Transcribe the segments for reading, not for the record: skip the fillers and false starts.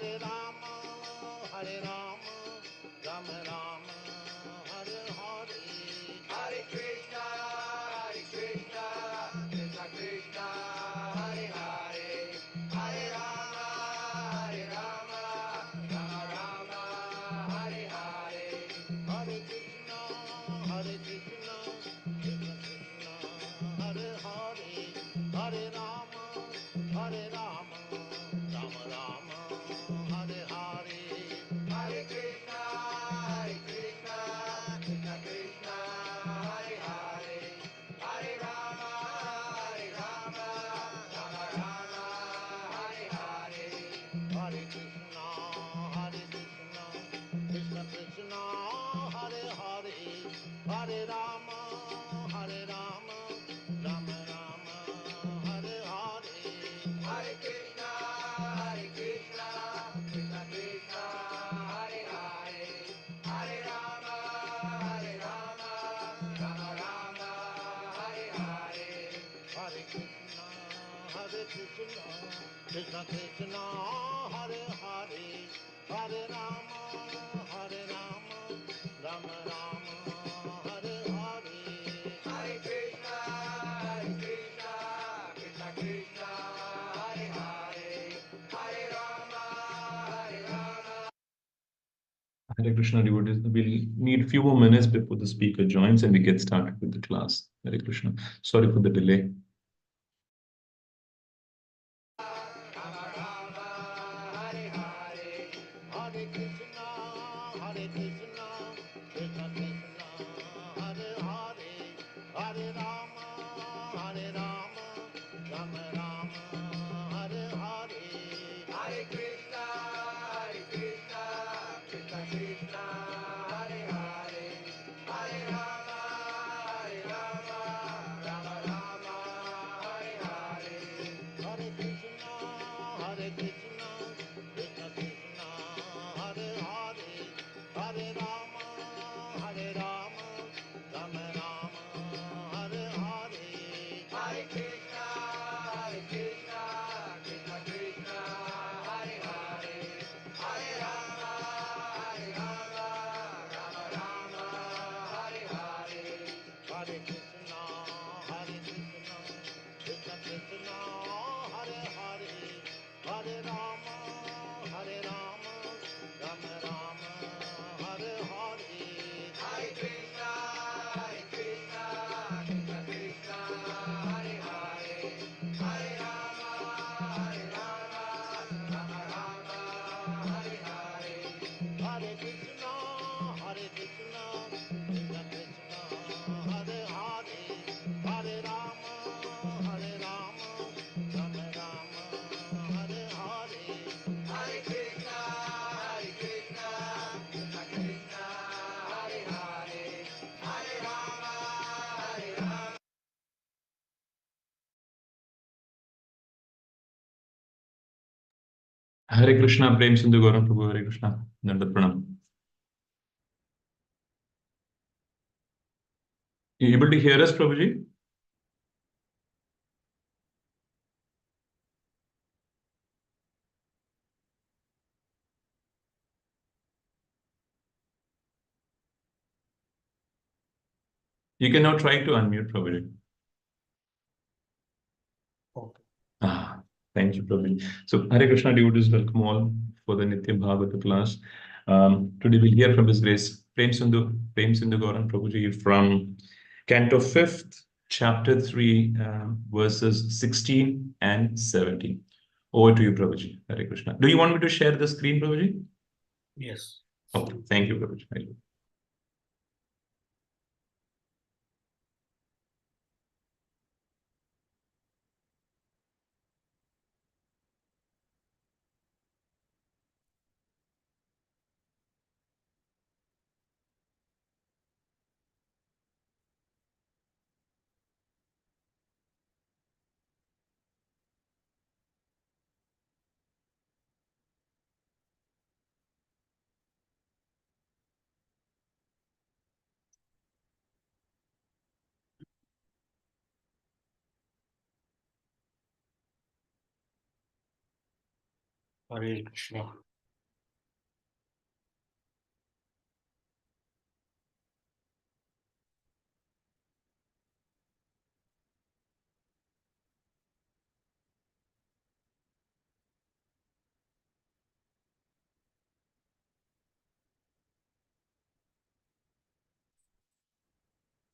Hare Rama, Rama Rama, Hare Hare, Hare Krishna, Krishna Krishna, Hare Hare, Hare Rama, Rama Rama, Hare Hare, Hare Krishna, Krishna Krishna, Hare Hare, Hare Rama, Rama Rama, Hare Hare, Hare Krishna, Krishna Krishna, Hare Hare, Hare Rama, Rama Rama, Hare Hare, Hare Krishna, Krishna Krishna, Hare Hare, Hare Rama, Rama Rama, Hare Hare, Hare Krishna, Krishna Krishna, Hare Hare, Hare Rama, Rama Rama, Hare Hare, Hare Krishna, Krishna Krishna, Hare Hare, Hare Rama, Rama Rama, Hare Hare, Hare Krishna, Krishna Krishna, Hare Hare, Hare Rama, Hare Krishna devotees. We'll need a few more minutes before the speaker joins and we get started with the class. Hare Krishna. Sorry for the delay. Hare Krishna, Krishna Krishna, Hare Hare, Hare Rama, Rama Rama, Hare Hare, Hare Krishna, Krishna Krishna, Hare Hare, Hare Rama, Rama Rama, Hare Hare, Hare Krishna, Krishna Krishna, Hare Hare, Hare Rama, Rama Rama, Hare Hare, Hare Krishna, Krishna Krishna, Hare Hare, Hare Rama, Rama Rama, Hare Hare, Hare Krishna, Krishna Krishna, Hare Hare, Hare Rama, Rama Rama, Hare Hare, Hare Krishna, Krishna Krishna, Hare Hare, Hare Rama, Rama Rama, Hare Hare, Hare Krishna, Krishna Krishna, Hare Hare, Hare Rama, Rama Rama, Hare Hare, Hare Krishna, Krishna Krishna, Hare Hare, Hare Rama, Hare Krishna, Premasindhu Gauranga Prabhu, Hare Krishna, Dandavat Pranam. You able to hear us, Prabhuji? You can now try to unmute, Prabhuji. Okay. Thank you, Prabhuji. So, Hare Krishna devotees, welcome all for the Nityam Bhagavata class. Today we'll hear from His Grace Premasindhu Gauranga Prabhuji from Canto 5th, Chapter 3, verses 16 and 17. Over to you, Prabhuji. Hare Krishna. Do you want me to share the screen, Prabhuji? Yes. Okay, thank you, Prabhuji. Thank you. Hare Krishna.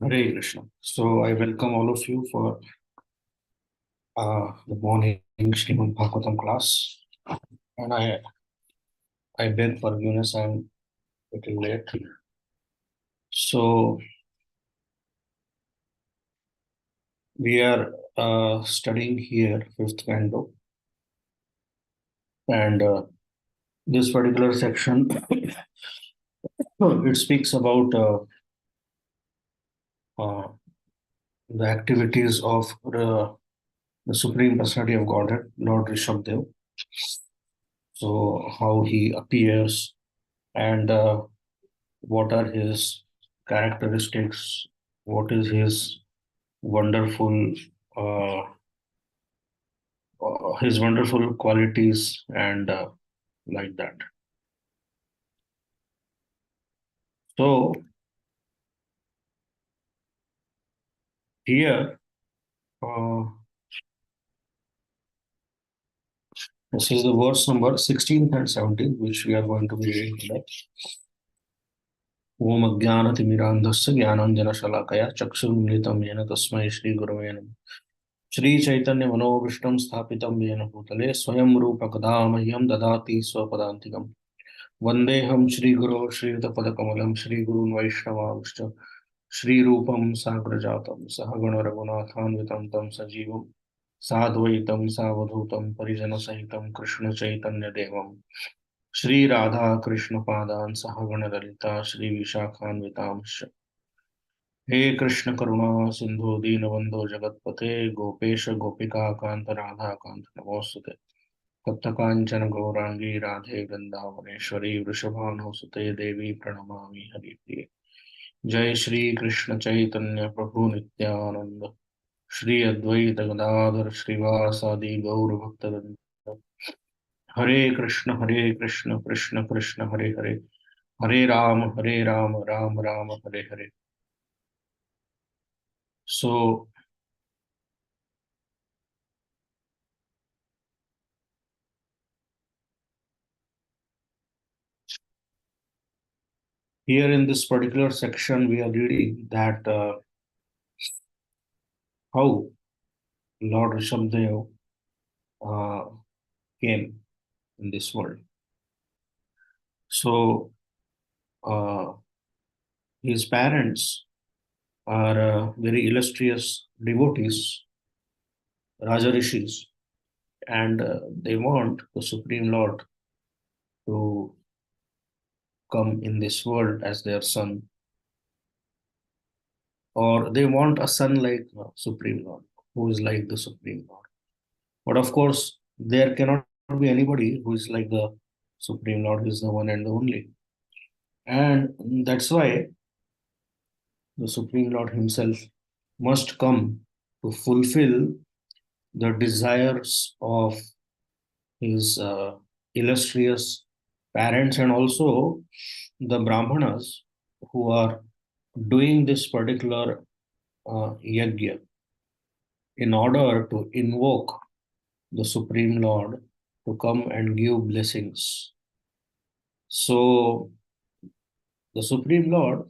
Hare Krishna. So I welcome all of you for the morning Srimad Bhagavatam class. And I beg forgiveness, I'm a little late. So we are studying here fifth canto, and this particular section it speaks about uh, the activities of the Supreme Personality of Godhead, Lord Rishabdev. So how he appears and what are his characteristics, what is his wonderful uh, his wonderful qualities and like that. So here uh, this is the verse number 16th and 17th which we are going to be reading today. ओम अज्ञानतिमिरान्धस्य ज्ञानाञ्जनशलाकया चक्षुर्मिलितं येन तस्मै श्रीगुरवे नमः श्रीचैतन्यमनोभीष्टं स्थापितं येन भूतले स्वयं रूपकदा मह्यं ददाति स्वपदान्तिकम् वन्देऽहं श्रीगुरो श्रीयुतपदकमलं श्रीगुरून् वैष्णवांश्च श्रीरूपं साग्रजातं सहगणरघुनाथान्वितं तं सजीवं साद्वैतं सावधूतं परिजनसहितं कृष्णचैतन्यदेवं श्रीराधाकृष्णपादान् सहगणललिता श्रीविशाखान्वितांश्च हे कृष्ण करुणा सिंधु दीनबंधो जगत्पते गोपेश गोपिका कांत राधा कांत नमोस्तुते तप्त कांचन गौरांगी राधे वृंदावनेश्वरी वृषभानुसुते देवी प्रणमामि हरिप्रिये जय श्री कृष्ण चैतन्य प्रभु नित्यानंद श्री अद्वैत गदाधर श्रीवासादि गौर भक्तवृंद हरे Krishna Krishna Krishna Hare Hare Hare Ram Ram Ram Hare Hare. So here in this particular section, we are reading that how Lord Rishabdev uh, came in this world. So uh, his parents are very illustrious devotees, Raja Rishis, and they want the Supreme Lord to come in this world as their son, or they want a son like Supreme Lord, who is like the Supreme Lord. But of course, there cannot be anybody who is like the Supreme Lord, who is the one and the only. And that's why the Supreme Lord Himself must come to fulfill the desires of His illustrious parents and also the Brahmanas who are doing this particular yajna in order to invoke the Supreme Lord to come and give blessings. So the Supreme Lord,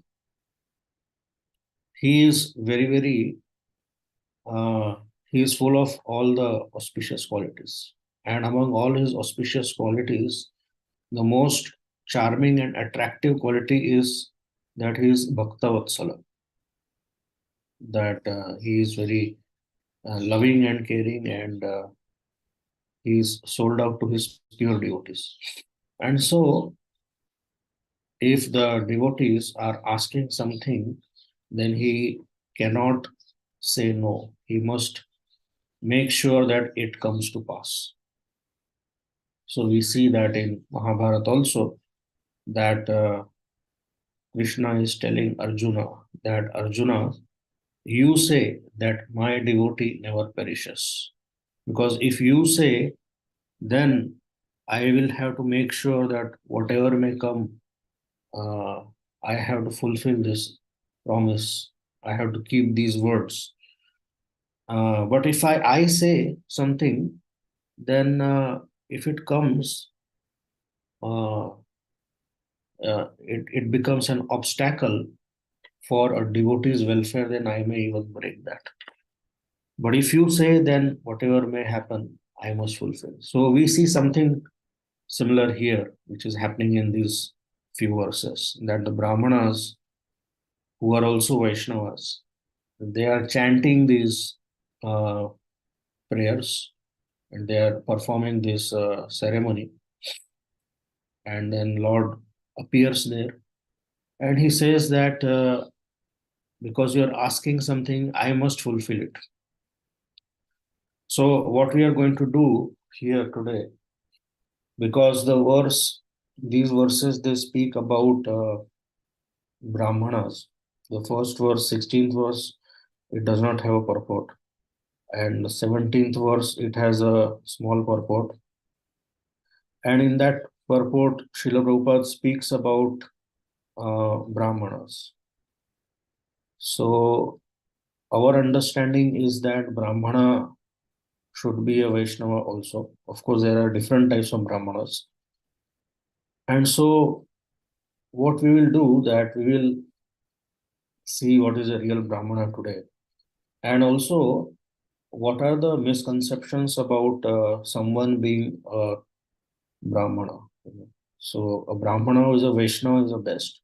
He is very uh, he is full of all the auspicious qualities. And among all his auspicious qualities, the most charming and attractive quality is that he is Bhakta Vatsala, that he is very loving and caring, and he is sold out to his pure devotees. And so, if the devotees are asking something, then he cannot say no. He must make sure that it comes to pass. So we see that in Mahabharata also, that Krishna is telling Arjuna that Arjuna, you say that my devotee never perishes. Because if you say, then I will have to make sure that whatever may come, uh, I have to fulfill this promise. I have to keep these words. But if I say something, then if it comes, it becomes an obstacle for a devotee's welfare, then I may even break that. But if you say, then whatever may happen, I must fulfill. So we see something similar here, which is happening in these few verses, that the Brahmanas, who are also Vaishnavas, they are chanting these uh, prayers and they are performing this ceremony. And then Lord appears there and he says that because you are asking something, I must fulfill it. So, what we are going to do here today, because these verses, they speak about Brahmanas. The first verse, 16th verse, it does not have a purport. And the 17th verse, it has a small purport. And in that purport, Srila Prabhupada speaks about Brahmanas. So, our understanding is that Brahmana should be a Vaishnava also. Of course, there are different types of Brahmanas. And so, what we will do that we will see what is a real Brahmana today, and also what are the misconceptions about someone being a Brahmana. So, a Brahmana who is a Vaishnava is the best.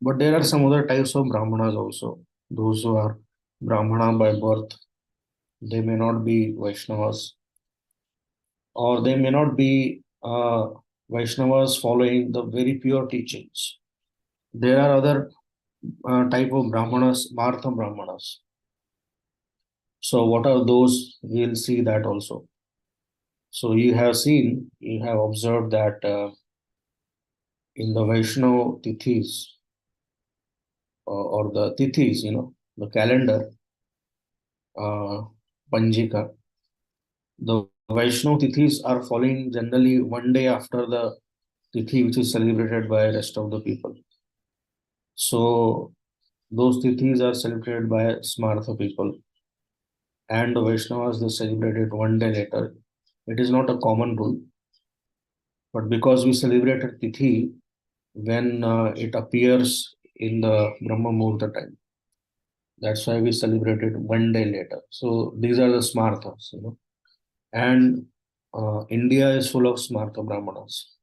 But there are some other types of Brahmanas also. Those who are Brahmana by birth, they may not be Vaishnavas, or they may not be Vaishnavas following the very pure teachings. There are other type of Brahmanas, Martha Brahmanas. So what are those? We'll see that also. So you have observed that in the Vaishnava Tithis or the Tithis, the calendar, Panjika, the Vaishnava Tithis are falling generally one day after the Tithi which is celebrated by rest of the people. So those Tithis are celebrated by Smartha people and the Vaishnavas they celebrate it one day later. It is not a common rule, but because we celebrated Tithi when it appears in the Brahma Muhurta time, that's why we celebrate it one day later. So these are the Smarthas. And India is full of Smartha Brahmanas.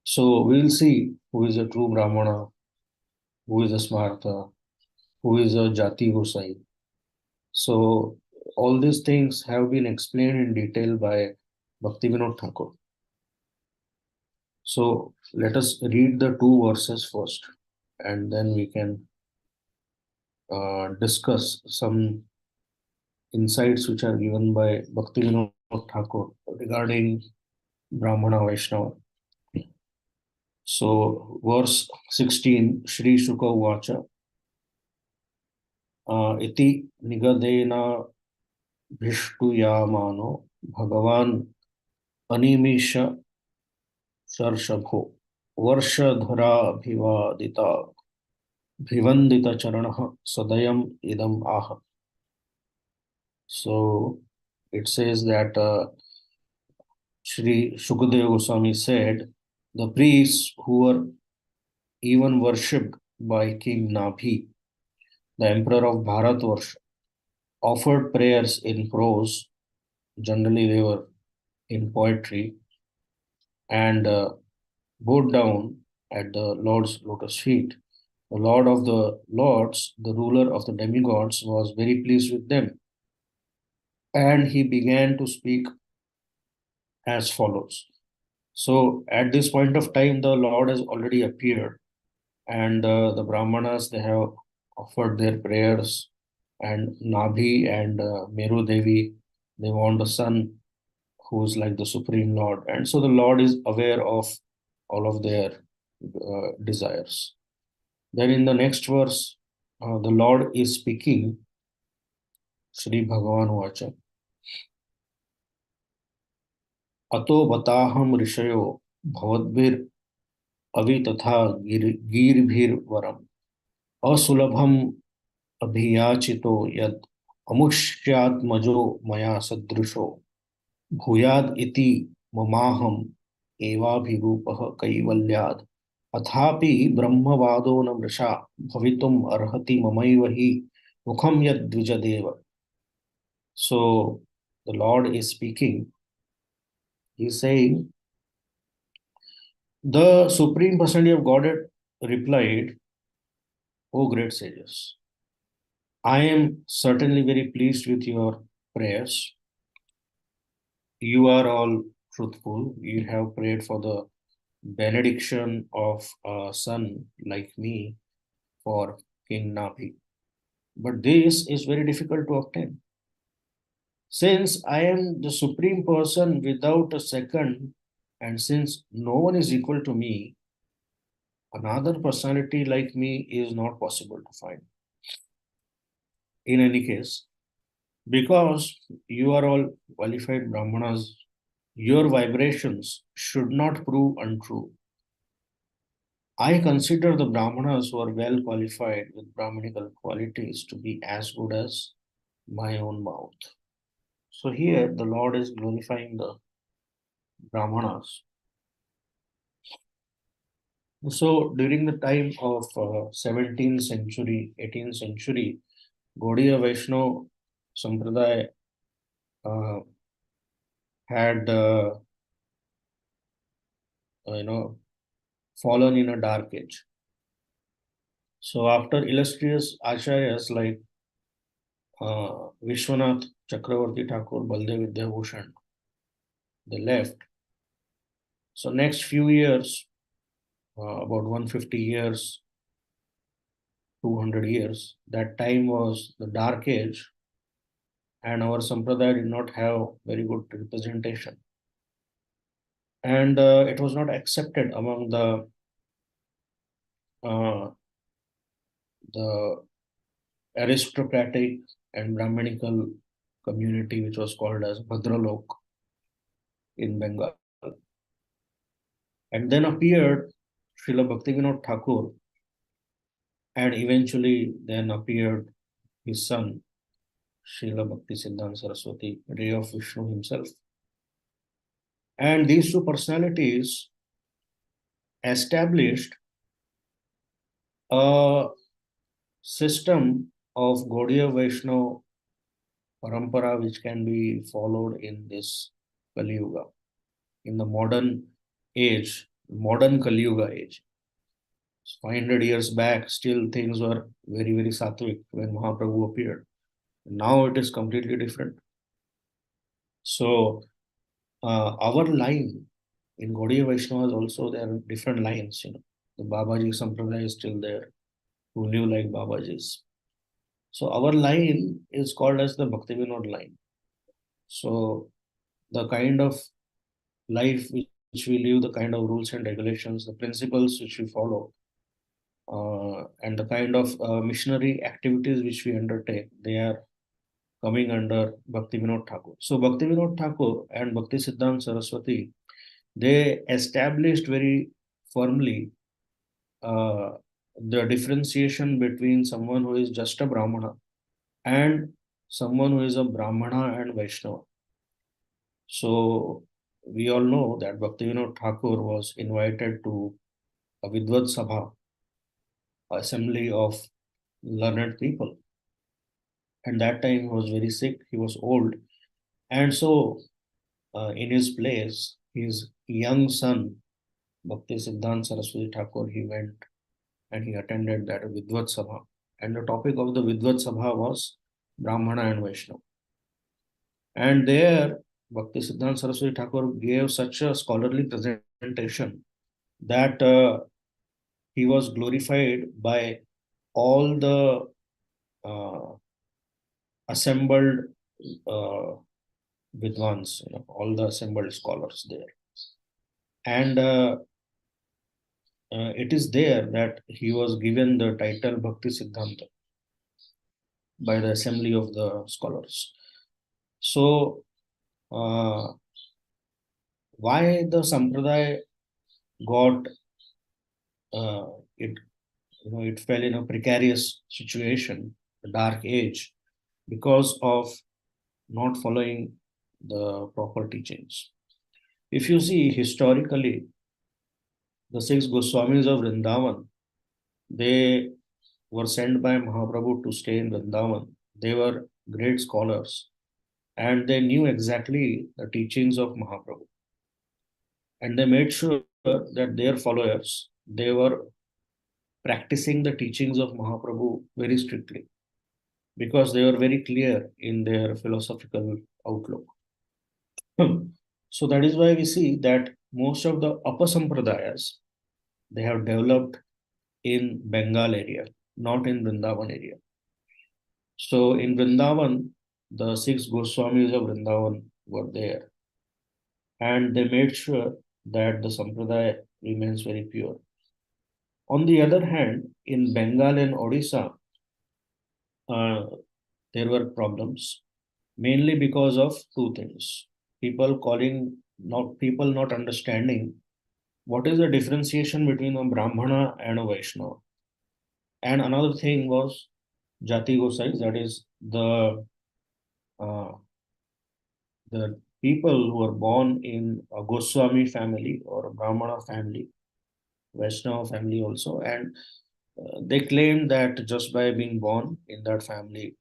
So we'll see who is a true Brahmana, who is a Smartha, who is a Jati Gosai. So all these things have been explained in detail by Bhaktivinoda Thakur. So let us read the two verses first, and then we can discuss some insights which are given by Bhaktivinoda Thakur regarding Brahmana Vaishnava. So verse 16, Shri Shuka Vacha, iti nigadena bhishtuyamano Bhagavan animisha Sarshabho Varshadhara Bhivandita Charanaha Sadayam Idam Aha. So it says that Sri Shukadeva Goswami said, the priests who were even worshipped by King Nabhi, the emperor of Bharatvarsha, offered prayers in prose, generally they were in poetry, and bowed down at the Lord's lotus feet. The Lord of the Lords, the ruler of the demigods, was very pleased with them. And he began to speak as follows. So at this point of time, the Lord has already appeared, and the Brahmanas they have offered their prayers, and Nabhi and Meru Devi they want a son who is like the Supreme Lord, and so the Lord is aware of all of their desires. Then in the next verse, the Lord is speaking, Shri Bhagavan Vacha. Ato bataham rishayo bhavadbhir avi tatha girbhir varam asulabham abhiyachito yad amushyaatmajo maya sadrusho bhuyad iti mamaham evabhirupah kaivalyad Athapi brahmavado na mrisha bhavitum arhati mamaiva hi mukham yad dvijadeva. So the Lord is speaking. He is saying, the Supreme Personality of Godhead replied, O great sages, I am certainly very pleased with your prayers. You are all truthful. You have prayed for the benediction of a son like me for King Nabi. But this is very difficult to obtain. Since I am the supreme person without a second, and since no one is equal to me, another personality like me is not possible to find. In any case, because you are all qualified Brahmanas, your vibrations should not prove untrue. I consider the Brahmanas who are well qualified with Brahminical qualities to be as good as my own mouth. So here the Lord is glorifying the Brahmanas. So during the time of 17th century, 18th century, Gaudiya Vaishnava Sampradaya uh, had you know fallen in a dark age. So after illustrious acharyas like Vishwanath Chakravarti Thakur, Baldev Vidyabhushan, they left. So next few years, about 150 years, 200 years, that time was the dark age, and our sampradaya did not have very good representation. And it was not accepted among uh, the aristocratic and Brahminical community, which was called as Bhadralok in Bengal. And then appeared Srila Bhaktivinoda Thakur, and eventually then appeared his son, Srila Bhakti Siddhanta Saraswati, ray of Vishnu himself. And these two personalities established a system of Gaudiya Vaishnava parampara which can be followed in this Kali Yuga, in the modern age, modern Kali Yuga age. 500 years back, still things were very, very sattvic when Mahaprabhu appeared. Now it is completely different. So, our line in Gaudiya Vaishnavas also, there are different lines. The Babaji Sampradaya is still there, who live like Babajis. So, our line is called as the Bhaktivinoda line. So, the kind of life which we live, the kind of rules and regulations, the principles which we follow, and the kind of missionary activities which we undertake, they are coming under Bhaktivinoda Thakur. So Bhaktivinoda Thakur and Bhakti Siddhanta Saraswati, they established very firmly the differentiation between someone who is just a Brahmana and someone who is a Brahmana and Vaishnava. So we all know that Bhaktivinoda Thakur was invited to a Vidvat Sabha, assembly of learned people. And that time he was very sick, he was old. And so, in his place, his young son, Bhakti Siddhanta Saraswati Thakur, he went and he attended that Vidvat Sabha. And the topic of the Vidvat Sabha was Brahmana and Vaishnava. And there, Bhakti Siddhanta Saraswati Thakur gave such a scholarly presentation that he was glorified by all the uh, assembled uh, Vidwans, all the assembled scholars there. And it is there that he was given the title Bhakti Siddhanta by the assembly of the scholars. So, why the Sampradaya got it, it fell in a precarious situation, a dark age, because of not following the proper teachings. If you see historically, The six Goswamis of Vrindavan, they were sent by Mahaprabhu to stay in Vrindavan. They were great scholars and they knew exactly the teachings of Mahaprabhu. And they made sure that their followers, they were practicing the teachings of Mahaprabhu very strictly because they were very clear in their philosophical outlook. So that is why we see that most of the upper sampradayas they have developed in Bengal area, not in Vrindavan area. So in Vrindavan, the six Goswamis of Vrindavan were there, and they made sure that the sampradaya remains very pure. On the other hand, in Bengal and Odisha, uh, there were problems mainly because of two things: people not understanding what is the differentiation between a Brahmana and a Vaishnava, and another thing was Jati Gosais, that is uh, the people who are born in a Goswami family or a Brahmana family, Vaishnava family also, and they claim that just by being born in that family,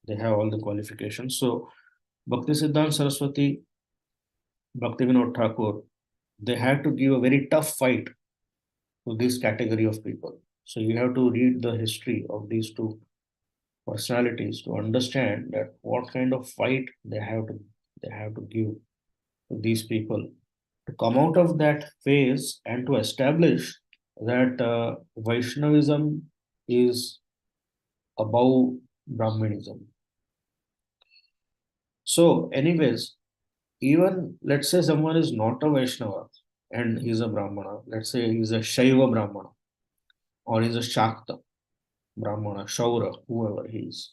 they have all the qualifications. So Bhakti Siddhanta Saraswati, Bhakti Vinod Thakur, they had to give a very tough fight to this category of people. So you have to read the history of these two personalities to understand that what kind of fight they have to give to these people to come out of that phase and to establish that Vaishnavism is above Brahmanism. So, anyways, even let's say someone is not a Vaishnava and he's a Brahmana, let's say he's a Shaiva Brahmana or he's a Shakta Brahmana, Shaura, whoever he is,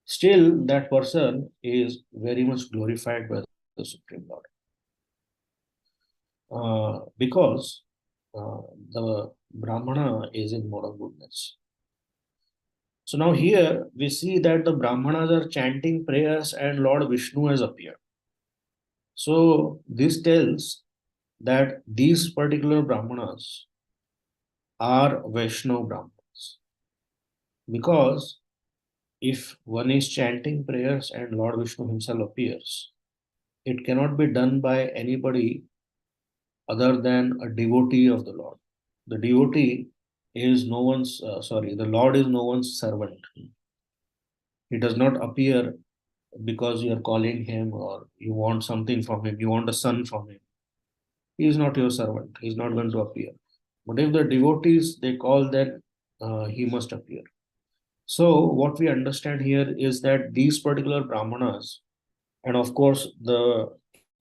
still that person is very much glorified by the Supreme Lord because the Brahmana is in mode of goodness. So now here we see that the Brahmanas are chanting prayers and Lord Vishnu has appeared. So this tells that these particular Brahmanas are Vaishnava Brahmanas because if one is chanting prayers and Lord Vishnu himself appears, it cannot be done by anybody other than a devotee of the Lord. The devotee is no one's, the Lord is no one's servant. He does not appear because you are calling him or you want something from him, you want a son from him. He is not your servant. He is not going to appear. But if the devotees they call, then he must appear. So what we understand here is that these particular Brahmanas, and of course the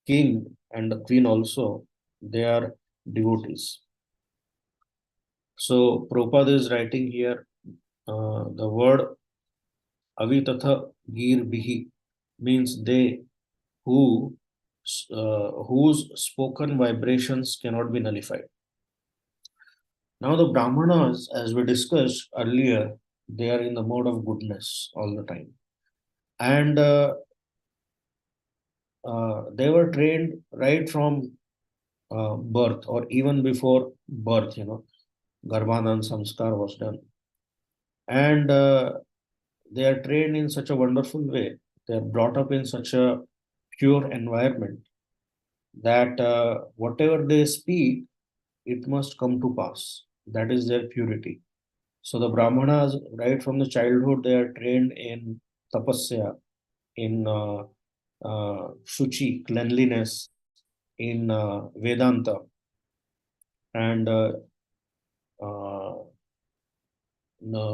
king and the queen also, they are devotees. So Prabhupada is writing here the word avitatha gir bihi means they who whose spoken vibrations cannot be nullified. Now the Brahmanas, as we discussed earlier, they are in the mode of goodness all the time, and they were trained right from birth or even before birth. Garbhadan samskar was done, and they are trained in such a wonderful way. They are brought up in such a pure environment that whatever they speak, it must come to pass. That is their purity. So the Brahmanas, right from the childhood, they are trained in tapasya, in shuchi, cleanliness, in Vedanta, and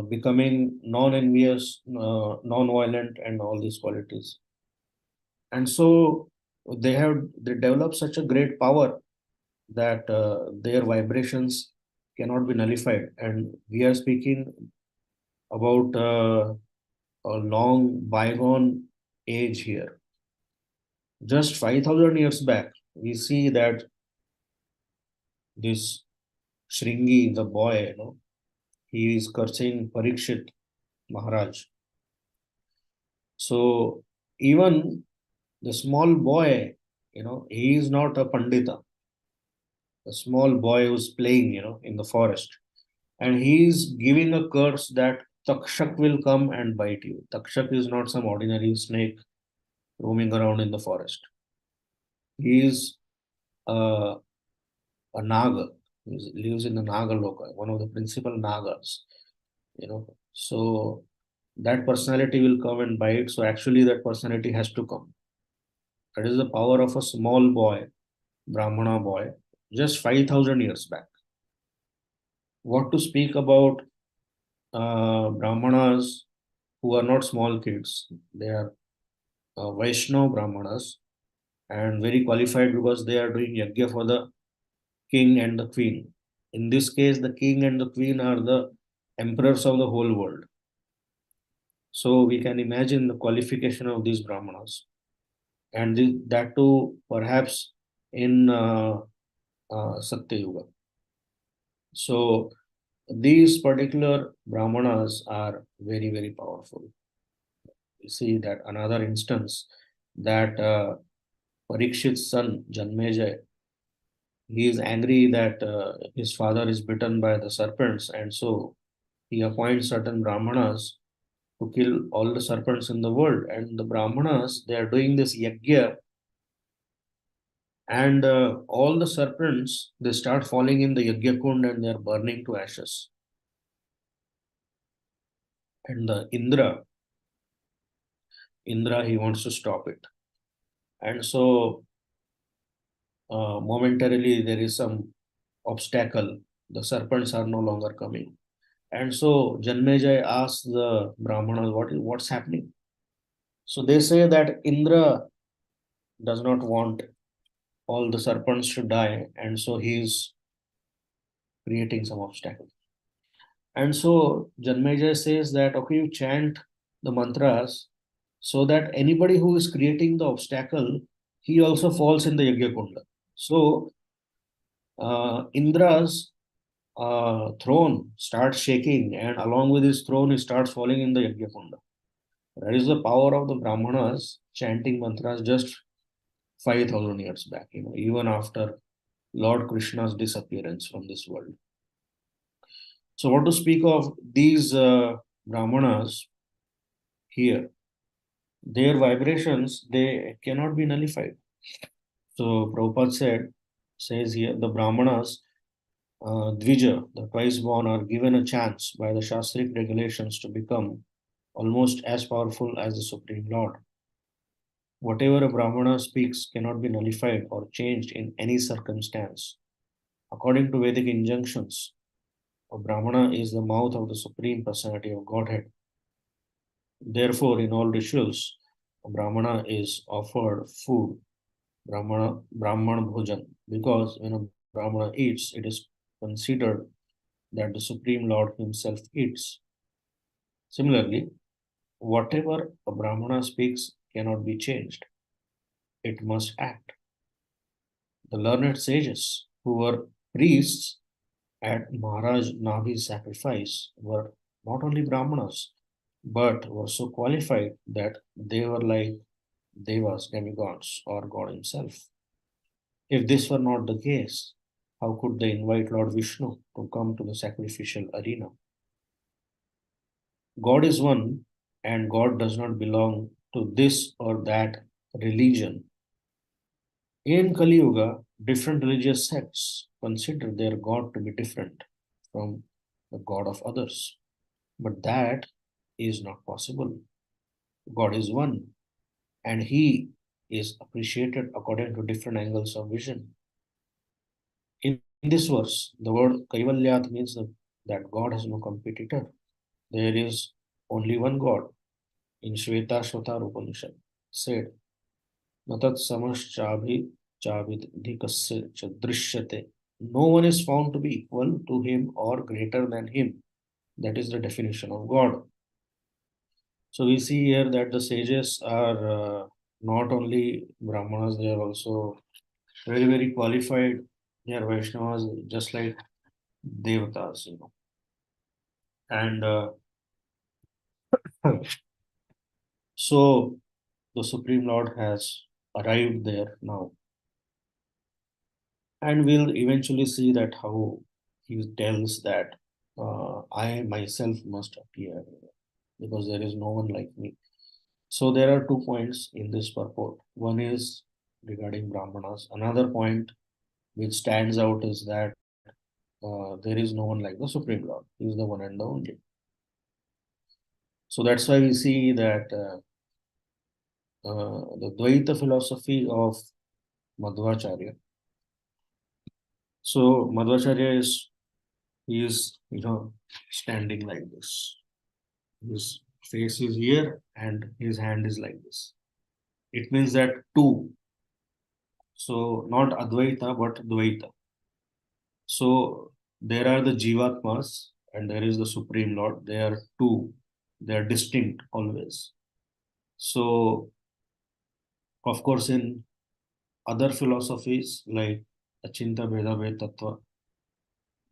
becoming non-envious, non-violent, and all these qualities. And so they develop such a great power that their vibrations cannot be nullified. And we are speaking about a long bygone age here. Just 5,000 years back, we see that this Shringi, the boy, he is cursing Parikshit Maharaj. So even the small boy, he is not a Pandita. a small boy who's playing, in the forest, and he's giving a curse that Takshak will come and bite you. Takshak is not some ordinary snake roaming around in the forest. He is uh, a Naga. He lives in the Naga Loka, one of the principal Nagas. So that personality will come and bite. So actually, that personality has to come. That is the power of a small boy, Brahmana boy, just 5,000 years back. What to speak about Brahmanas who are not small kids? They are Vaishnava Brahmanas and very qualified because they are doing yajna for the king and the queen. In this case, the king and the queen are the emperors of the whole world. So we can imagine the qualification of these Brahmanas, and that too perhaps in Satya Yuga. So these particular Brahmanas are very, very powerful. You see that another instance that Parikshit's son Janmejay, he is angry that his father is bitten by the serpents, and so he appoints certain Brahmanas to kill all the serpents in the world. And the Brahmanas, they are doing this yajna, and all the serpents, they start falling in the yajna kund and they are burning to ashes. And the Indra, he wants to stop it. And so momentarily there is some obstacle. The serpents are no longer coming. And so Janmejay asks the Brahmanas, what's happening? So they say that Indra does not want all the serpents to die, and so he is creating some obstacle. And so Janmejay says that, okay, you chant the mantras so that anybody who is creating the obstacle, he also falls in the Yajna Kunda. So Indra's throne starts shaking, and along with his throne, he starts falling in the Yajna Kunda. That is the power of the Brahmanas chanting mantras just 5,000 years back, even after Lord Krishna's disappearance from this world. So, what to speak of these Brahmanas here? Their vibrations, they cannot be nullified. So, Prabhupada says here, the Brahmanas, Dvija, the twice born, are given a chance by the Shastric regulations to become almost as powerful as the Supreme Lord. Whatever a Brahmana speaks cannot be nullified or changed in any circumstance. According to Vedic injunctions, a Brahmana is the mouth of the Supreme Personality of Godhead. Therefore, in all rituals, a Brahmana is offered food, Brahman Bhojan, because when a Brahmana eats, it is considered that the Supreme Lord Himself eats. Similarly, whatever a Brahmana speaks cannot be changed, it must act. The learned sages who were priests at Maharaj Navi's sacrifice were not only Brahmanas, but were so qualified that they were like devas, demigods, or God Himself. If this were not the case, how could they invite Lord Vishnu to come to the sacrificial arena? God is one, and God does not belong to this or that religion. In Kali Yuga, different religious sects consider their God to be different from the God of others. But that is not possible. God is one, and He is appreciated according to different angles of vision. In this verse, the word Kaivalyat means that God has no competitor. There is only one God. In Shveta Shvatar Upanishad said, Natat Samaschabhi Chavidhikasya Drishyate. No one is found to be equal to him or greater than him. That is the definition of God. So we see here that the sages are not only Brahmanas, they are also very, very qualified. They are Vaishnavas, just like Devatas. And so the Supreme Lord has arrived there now. And we'll eventually see that how he tells that I myself must appear because there is no one like me. So there are 2 points in this purport. One is regarding Brahmanas. Another point which stands out is that there is no one like the Supreme Lord. He is the one and the only. So that's why we see that the Dvaita philosophy of Madhvacharya. So Madhvacharya he is standing like this. His face is here and his hand is like this. It means that two. So not Advaita but Dvaita. So there are the Jivatmas and there is the Supreme Lord. They are two. They are distinct always. So of course in other philosophies like Achinta Bheda Bhed Tattva,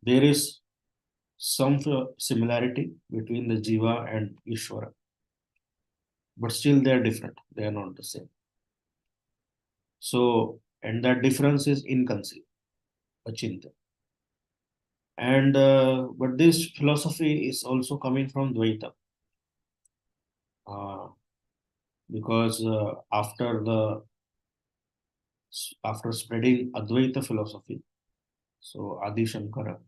there is some similarity between the Jiva and Ishvara, but still they are different. They are not the same. So, and that difference is inconceivable, Achinta. And but this philosophy is also coming from Dvaita, uh, because after spreading Advaita philosophy, so Adi Shankara's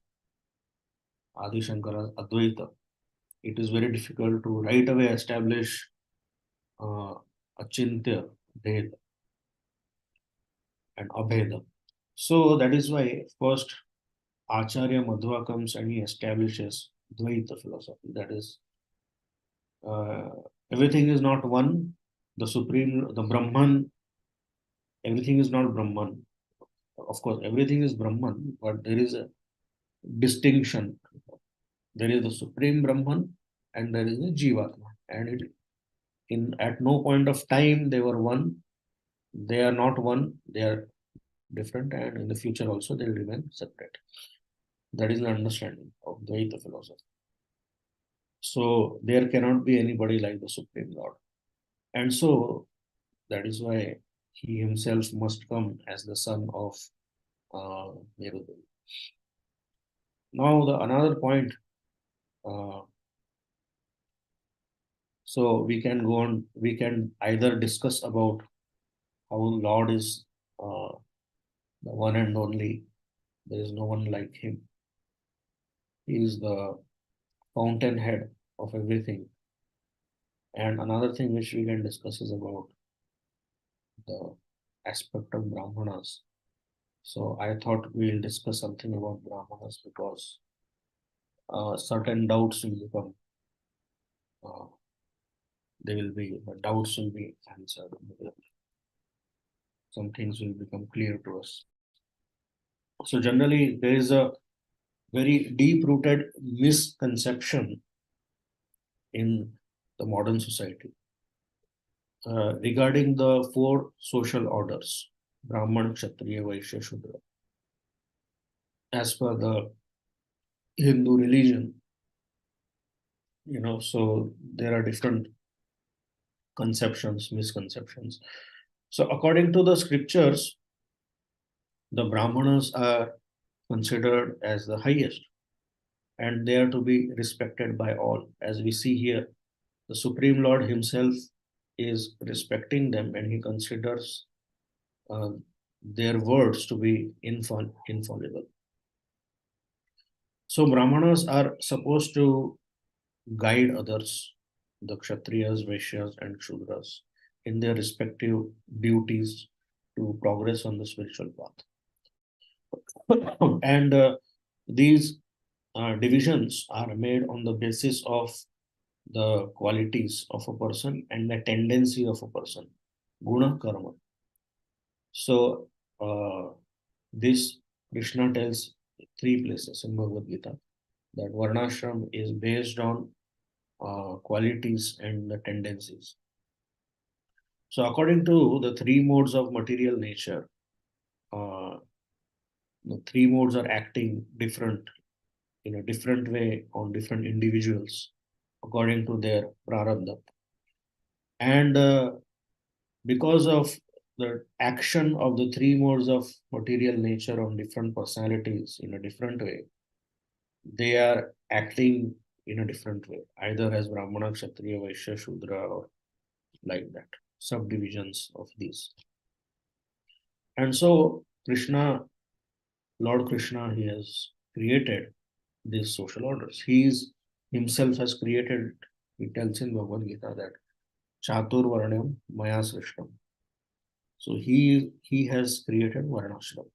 Advaita, it is very difficult to right away establish uh, Achintya, Bhed, and Abheda. So that is why first Acharya Madhva comes and he establishes Dvaita philosophy. That is, uh, everything is not one. The Supreme, the Brahman, everything is not Brahman. Of course, everything is Brahman, but there is a distinction. There is the Supreme Brahman and there is the Jivatma. And at no point of time they were one. They are not one. They are different, and in the future also they will remain separate. That is the understanding of Dvaita philosophy. So there cannot be anybody like the Supreme Lord. And so that is why he himself must come as the son of Merudevi. Now the another point, uh, so we can go on, we can either discuss about how Lord is the one and only, there is no one like him. He is the fountainhead of everything. And another thing which we can discuss is about the aspect of Brahmanas. So I thought we'll discuss something about Brahmanas because certain doubts will become, uh, the doubts will be answered. Some things will become clear to us. So generally, there is a very deep-rooted misconception in the modern society regarding the four social orders: Brahman, Kshatriya, Vaishya, Shudra. As per the Hindu religion, so there are different conceptions, misconceptions. So according to the scriptures, the Brahmanas are considered as the highest and they are to be respected by all. As we see here, the Supreme Lord himself is respecting them and he considers uh, their words to be infallible. So Brahmanas are supposed to guide others, the Kshatriyas, Vaishyas, and Shudras, in their respective duties to progress on the spiritual path. And these divisions are made on the basis of the qualities of a person and the tendency of a person, guna karma. So this Krishna tells 3 places in Bhagavad Gita that Varnashram is based on qualities and the tendencies. So according to the 3 modes of material nature, uh, the 3 modes are acting different in a different way on different individuals according to their prarabdha. And because of the action of the three modes of material nature on different personalities in a different way, they are acting in a different way, either as Brahmana, Kshatriya, Vaishya, Shudra, or like that, subdivisions of these. And so Krishna, Lord Krishna, he has created these social orders. He is himself has created, he tells in Bhagavad Gita that Chatur Varnam Maya Srishtam. So he has created Varnashram.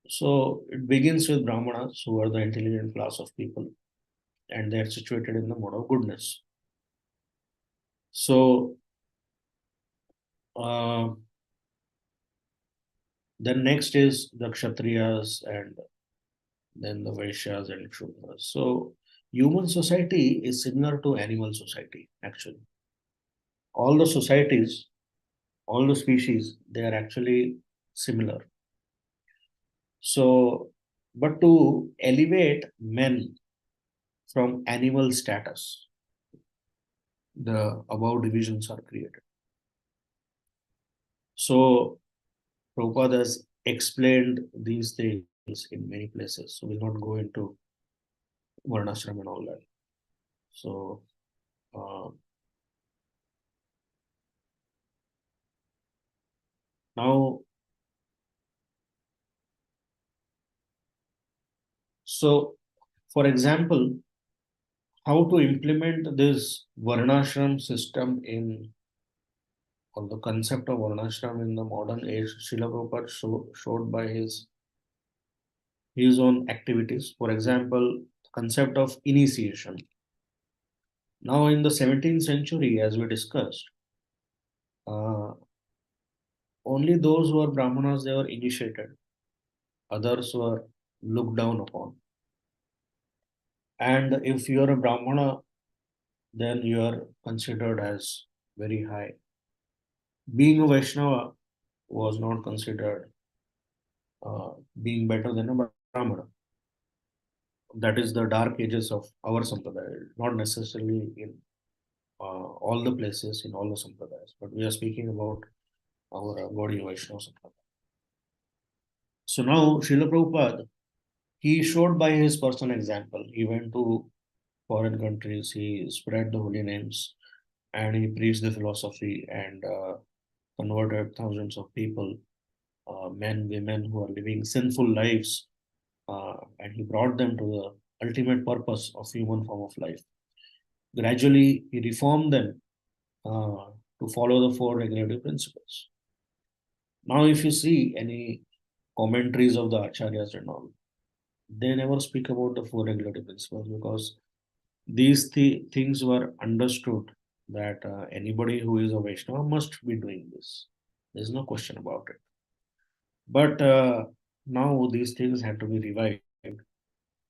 So it begins with Brahmanas, who are the intelligent class of people, and they are situated in the mode of goodness. So uh, then next is the Kshatriyas, and then the Vaishyas and Shudras. So human society is similar to animal society, actually. All the societies, all the species, they are actually similar. So, but to elevate men from animal status, the above divisions are created. So Prabhupada has explained these things in many places. So we'll not go into Varnashram and all that. So uh, now, so for example, how to implement this Varnashram system in, or the concept of Varnashram in the modern age, Srila Prabhupada showed by his own activities. For example, concept of initiation. Now, in the 17th century, as we discussed, uh, only those who are Brahmanas, they were initiated. Others were looked down upon. And if you are a Brahmana, then you are considered as very high. Being a Vaishnava was not considered being better than a Brahmana. That is the dark ages of our sampradaya, not necessarily in all the places, in all the sampradayas, but we are speaking about our Gaudiya Vaishnava sampradaya. So now, Srila Prabhupada, he showed by his personal example. He went to foreign countries, he spread the holy names, and he preached the philosophy and converted thousands of people, men, women who are living sinful lives, and he brought them to the ultimate purpose of human form of life. Gradually, he reformed them to follow the four regulative principles. Now, if you see any commentaries of the acharyas and all, they never speak about the four regulative principles, because these things were understood that anybody who is a Vaishnava must be doing this. There's no question about it. But now these things had to be revived.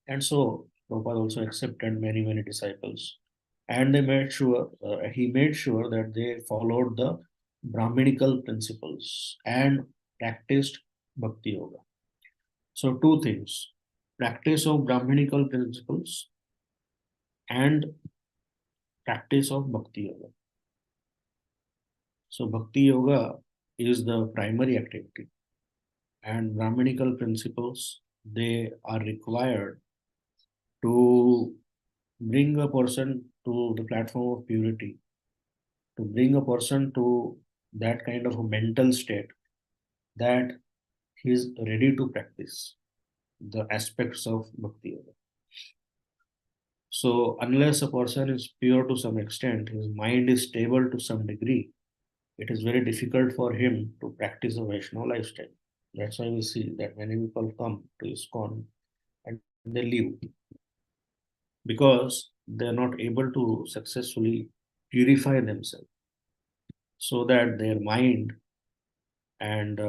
And so Prabhupada also accepted many, many disciples. And he made sure that they followed the Brahminical principles and practiced Bhakti Yoga. So, two things: practice of Brahminical principles and practice of Bhakti Yoga. So, Bhakti Yoga is the primary activity, and Brahminical principles, they are required to bring a person to the platform of purity, to bring a person to that kind of a mental state that he is ready to practice the aspects of Bhakti Yoga. So, unless a person is pure to some extent, his mind is stable to some degree, it is very difficult for him to practice a Vaishnava lifestyle. That's why we see that many people come to ISKCON and they leave, because they are not able to successfully purify themselves so that their mind and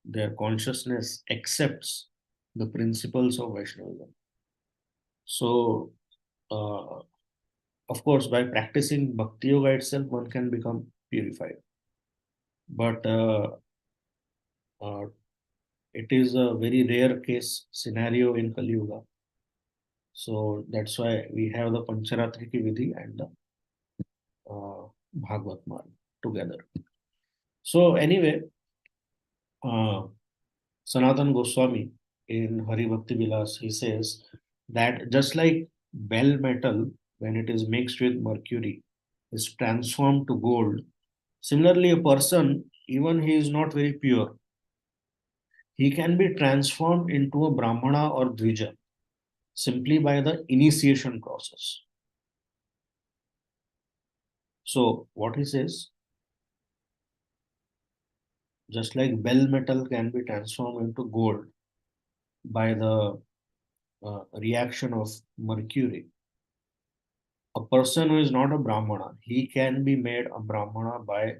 their consciousness accepts the principles of Vaishnavism. So, uh, of course, by practicing Bhakti Yoga itself, one can become purified. But uh, it is a very rare case scenario in Kali Yuga. So that's why we have the Pancharatriki Vidhi and the Bhagavat Marg together. So anyway, Sanatan Goswami in Hari Bhakti Vilas, he says that just like bell metal, when it is mixed with mercury, is transformed to gold. Similarly, a person, even he is not very pure, he can be transformed into a Brahmana or Dvija simply by the initiation process. So, what he says, just like bell metal can be transformed into gold by the reaction of mercury, a person who is not a Brahmana, he can be made a Brahmana by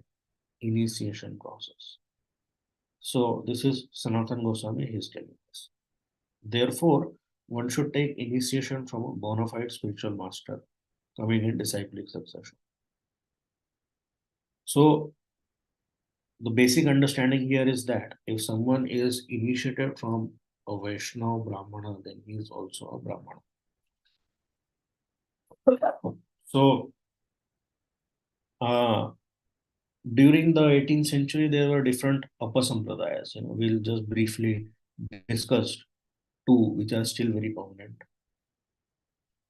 initiation process. So, this is Sanatan Goswami, he is telling us. Therefore, one should take initiation from a bona fide spiritual master coming in disciplic succession. So, the basic understanding here is that if someone is initiated from a Vaishnava Brahmana, then he is also a Brahmana. So, uh, during the 18th century, there were different Upasampradayas. We'll just briefly discuss two, which are still very prominent.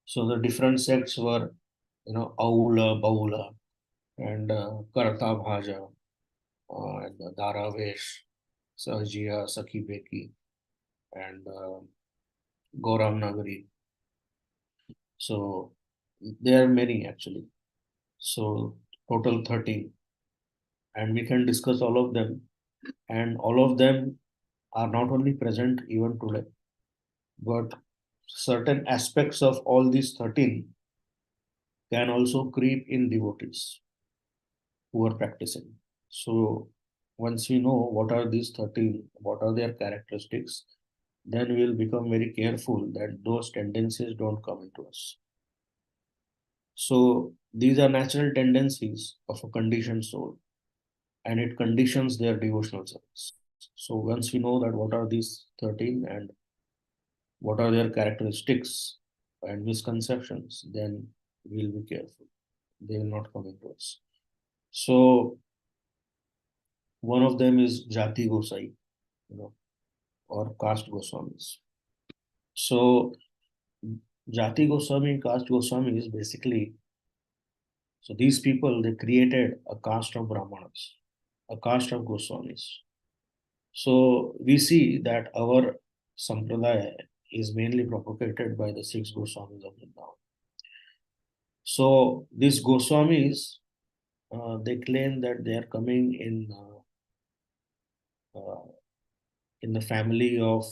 So, the different sects were, Aula, Baula, and Karta Bhaja, and Daravesh, Sahjiya, Sakhi Beki, and Gaurang. So there are many actually. So total 13, and we can discuss all of them. And all of them are not only present even today, but certain aspects of all these 13 can also creep in devotees who are practicing. So once we know what are these 13, what are their characteristics, then we will become very careful that those tendencies don't come into us. So these are natural tendencies of a conditioned soul, and it conditions their devotional service. So once we know that what are these 13 and what are their characteristics and misconceptions, then we'll be careful. They will not come into us. So one of them is Jati Gosai, you know, or caste Goswamis. So Jati Goswami and caste Goswami is basically, so these people, they created a caste of Brahmanas, a caste of Goswamis. So we see that our sampradaya is mainly propagated by the six Goswamis of Vrindavan. So these Goswamis, they claim that they are coming uh, in the family of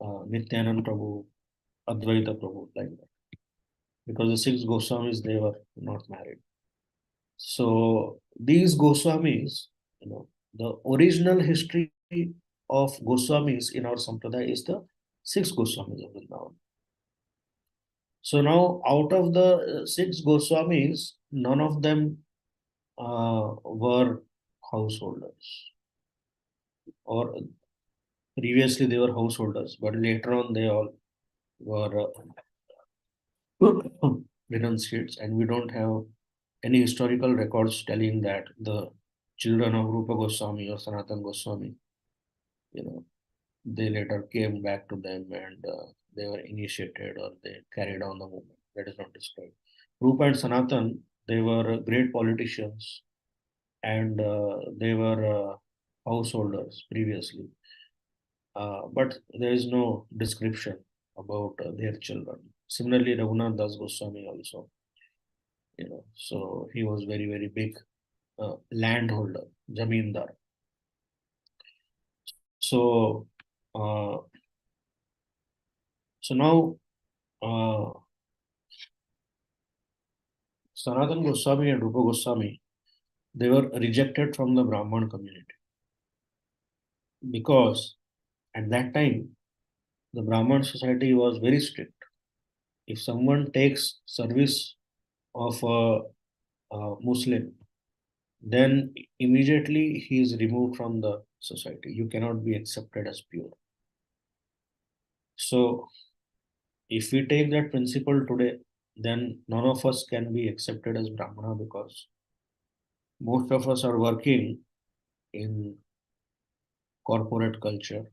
Nityanand Prabhu, Advaita Prabhu, like that. Because the six Goswamis, they were not married. So these Goswamis, the original history of Goswamis in our Sampradaya is the six Goswamis of Vrindavan. So now, out of the six Goswamis, none of them were householders, or previously they were householders, but later on they all were renunciates, and we don't have any historical records telling that the children of Rupa Goswami or Sanatan Goswami, you know, they later came back to them and they were initiated or they carried on the movement. That is not described. Rupa and Sanatan, they were great politicians and they were householders previously. But there is no description about their children. Similarly, Raghunath Das Goswami also, so he was very, very big landholder, Jamindar. So, uh, so now Sanatan Goswami and Rupa Goswami, they were rejected from the Brahman community because at that time the Brahman society was very strict. If someone takes service of a Muslim, then immediately he is removed from the society. You cannot be accepted as pure. So if we take that principle today, then none of us can be accepted as Brahmana because most of us are working in corporate culture,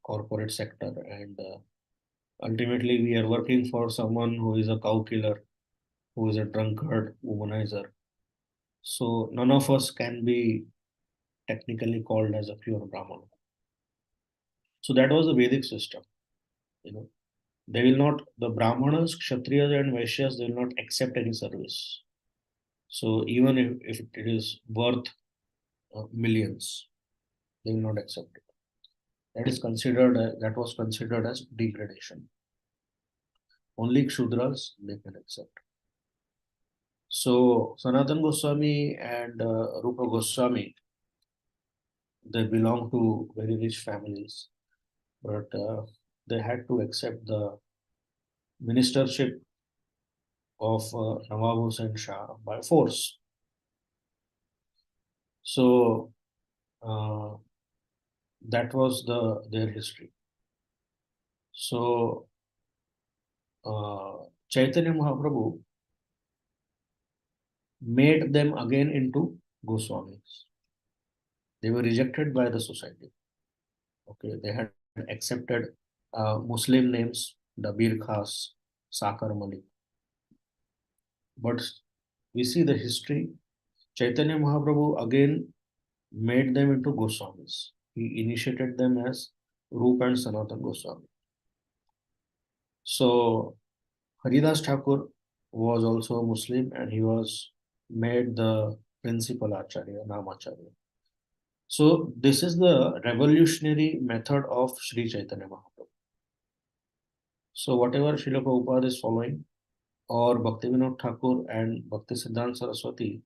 corporate sector, and ultimately we are working for someone who is a cow killer, who is a drunkard, womanizer. So none of us can be technically called as a pure Brahman. So that was the Vedic system. You know, they will not, the Brahmanas, Kshatriyas, and Vaishyas, they will not accept any service. So even if it is worth millions, they will not accept it. That is considered, that was considered as degradation. Only Kshudras they can accept. So Sanatan Goswami and Rupa Goswami, they belong to very rich families, but they had to accept the ministership of Nawab Hussain Shah by force. So uh, that was their history. So Chaitanya Mahaprabhu made them again into Goswamis. They were rejected by the society. Okay, they had accepted Muslim names, Dabir Khas, Sakar Malik. But we see the history. Chaitanya Mahaprabhu again made them into Goswamis. He initiated them as Rupa and Sanatan Goswami. So Haridas Thakur was also a Muslim and he was made the principal Acharya, Namacharya. So this is the revolutionary method of Sri Chaitanya Mahaprabhu. So whatever Srila Prabhupada is following or Bhaktivinoda Thakur and Bhakti Siddhanta Saraswati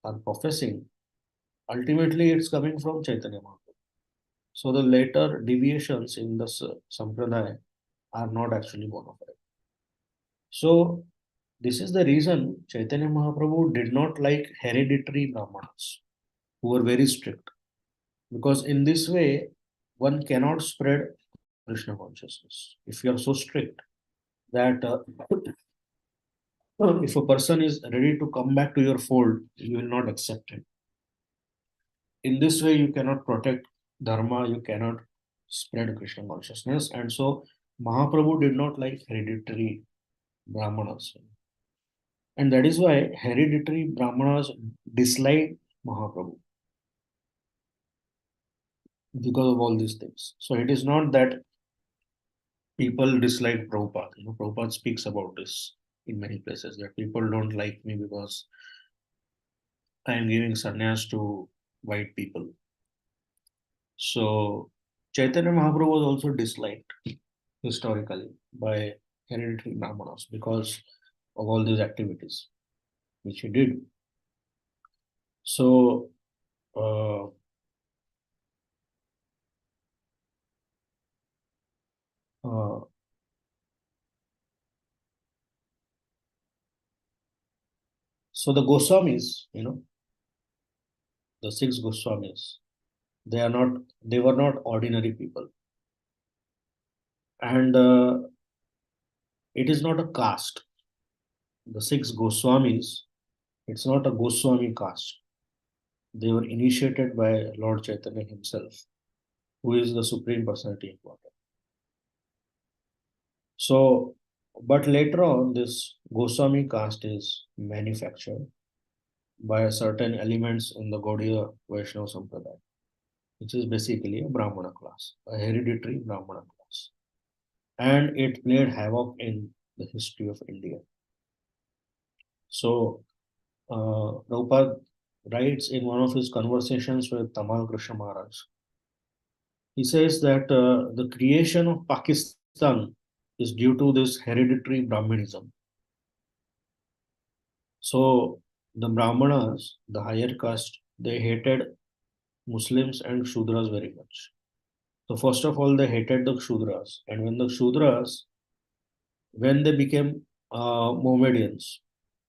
are professing, ultimately it's coming from Chaitanya Mahaprabhu. So the later deviations in the Sampradaya are not actually bona fide. So this is the reason Chaitanya Mahaprabhu did not like hereditary Brahmanas who were very strict. Because in this way, one cannot spread Krishna consciousness. If you are so strict that if a person is ready to come back to your fold, you will not accept him. In this way, you cannot protect Dharma, you cannot spread Krishna consciousness. And so Mahaprabhu did not like hereditary Brahmanas. And that is why hereditary Brahmanas disliked Mahaprabhu because of all these things. So it is not that people dislike Prabhupada. You know, Prabhupada speaks about this in many places that people don't like me because I am giving sannyas to white people. So Chaitanya Mahaprabhu was also disliked historically by hereditary Brahmanas because of all these activities which he did. So uh, uh, so the Goswamis, you know, the six Goswamis, they were not ordinary people. And it is not a caste. The six Goswamis, it's not a Goswami caste. They were initiated by Lord Chaitanya himself, who is the Supreme Personality of Godhead. So, but later on, this Goswami caste is manufactured by certain elements in the Gaudiya Vaishnava Sampradaya, which is basically a Brahmana class, a hereditary Brahmana class. And it played havoc in the history of India. So, Prabhupada writes in one of his conversations with Tamal Krishna Maharaj, he says that the creation of Pakistan is due to this hereditary Brahmanism. So the Brahmanas, the higher caste, they hated Muslims and Shudras very much. So first of all, they hated the Shudras, and when the Shudras, when they became Mohammedans,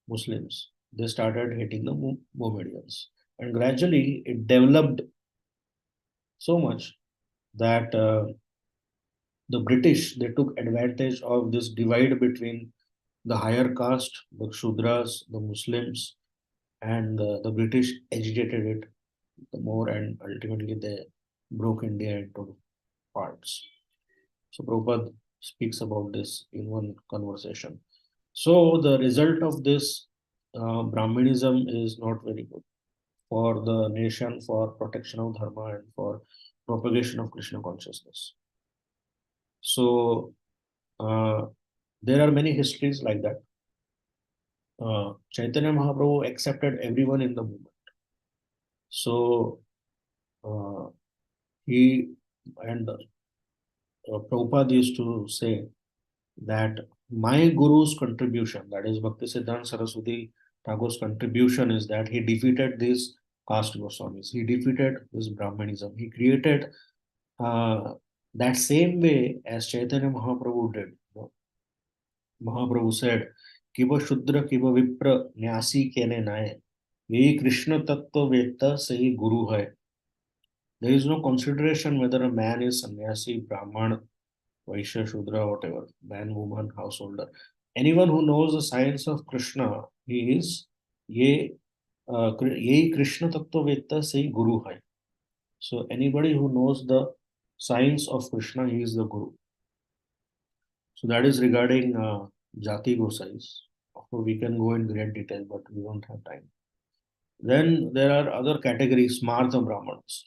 Muslims, they started hating the Mohammedans, and gradually it developed so much that the British they took advantage of this divide between the higher caste, the Shudras, the Muslims, and the British agitated it the more, and ultimately they broke India into parts. So Prabhupada speaks about this in one conversation. So the result of this Brahmanism is not very good for the nation, for protection of dharma, and for propagation of Krishna consciousness. So uh, there are many histories like that. Chaitanya Mahaprabhu accepted everyone in the movement. So uh, he and Prabhupada used to say that my guru's contribution, that is Bhakti Siddhanta Saraswati Thakur's contribution, is that he defeated these caste Goswamis, he defeated this Brahmanism, he created uh, that same way as Chaitanya Mahaprabhu did. Mahaprabhu said, Kiva Shudra Kiva Vipra Nyasi Kene Naye. Yehi Krishna Tattva Veta Sahi Guru Hai. There is no consideration whether a man is sannyasi, Brahman, Vaishya, Shudra, whatever, man, woman, householder. Anyone who knows the science of Krishna, he is ye, yehi Krishna Tattva Veta Sahi Guru Hai. So anybody who knows the science of Krishna, he is the Guru. So that is regarding Jati Gosais. Of course, we can go in great detail, but we don't have time. Then there are other categories, Smartha Brahmanas.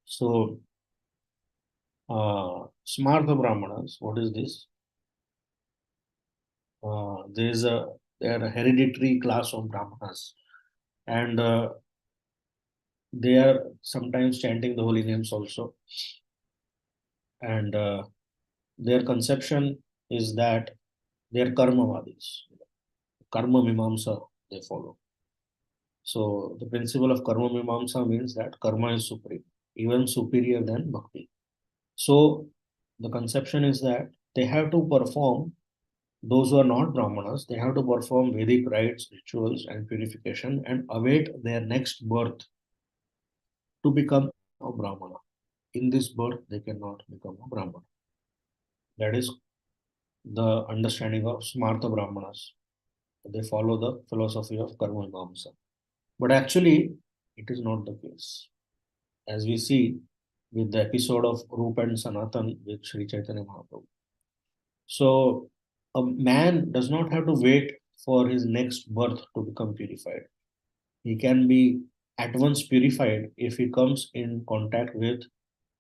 So, Smartha Brahmanas, what is this? There is a they are a hereditary class of Brahmanas, and they are sometimes chanting the holy names also. And their conception is that they are karmavadis, karma mimamsa they follow. So the principle of karma mimamsa means that karma is supreme, even superior than bhakti. So the conception is that they have to perform, those who are not Brahmanas, they have to perform Vedic rites, rituals, and purification and await their next birth to become a Brahmana. In this birth, they cannot become a Brahmana. That is the understanding of Smartha Brahmanas. They follow the philosophy of Karma Mimamsa. But actually, it is not the case. As we see with the episode of Rupa and Sanatan with Sri Chaitanya Mahaprabhu. So, a man does not have to wait for his next birth to become purified. He can be at once purified if he comes in contact with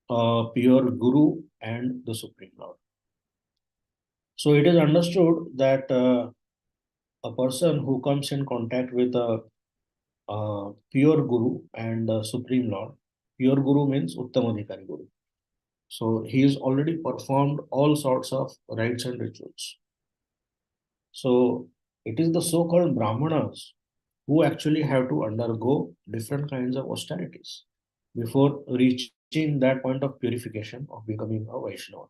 a pure Guru and the Supreme Lord. So, it is understood that a person who comes in contact with a pure Guru and Supreme Lord, pure Guru means Uttamadhikari Guru. So he has already performed all sorts of rites and rituals. So it is the so-called Brahmanas who actually have to undergo different kinds of austerities before reaching that point of purification of becoming a Vaishnava.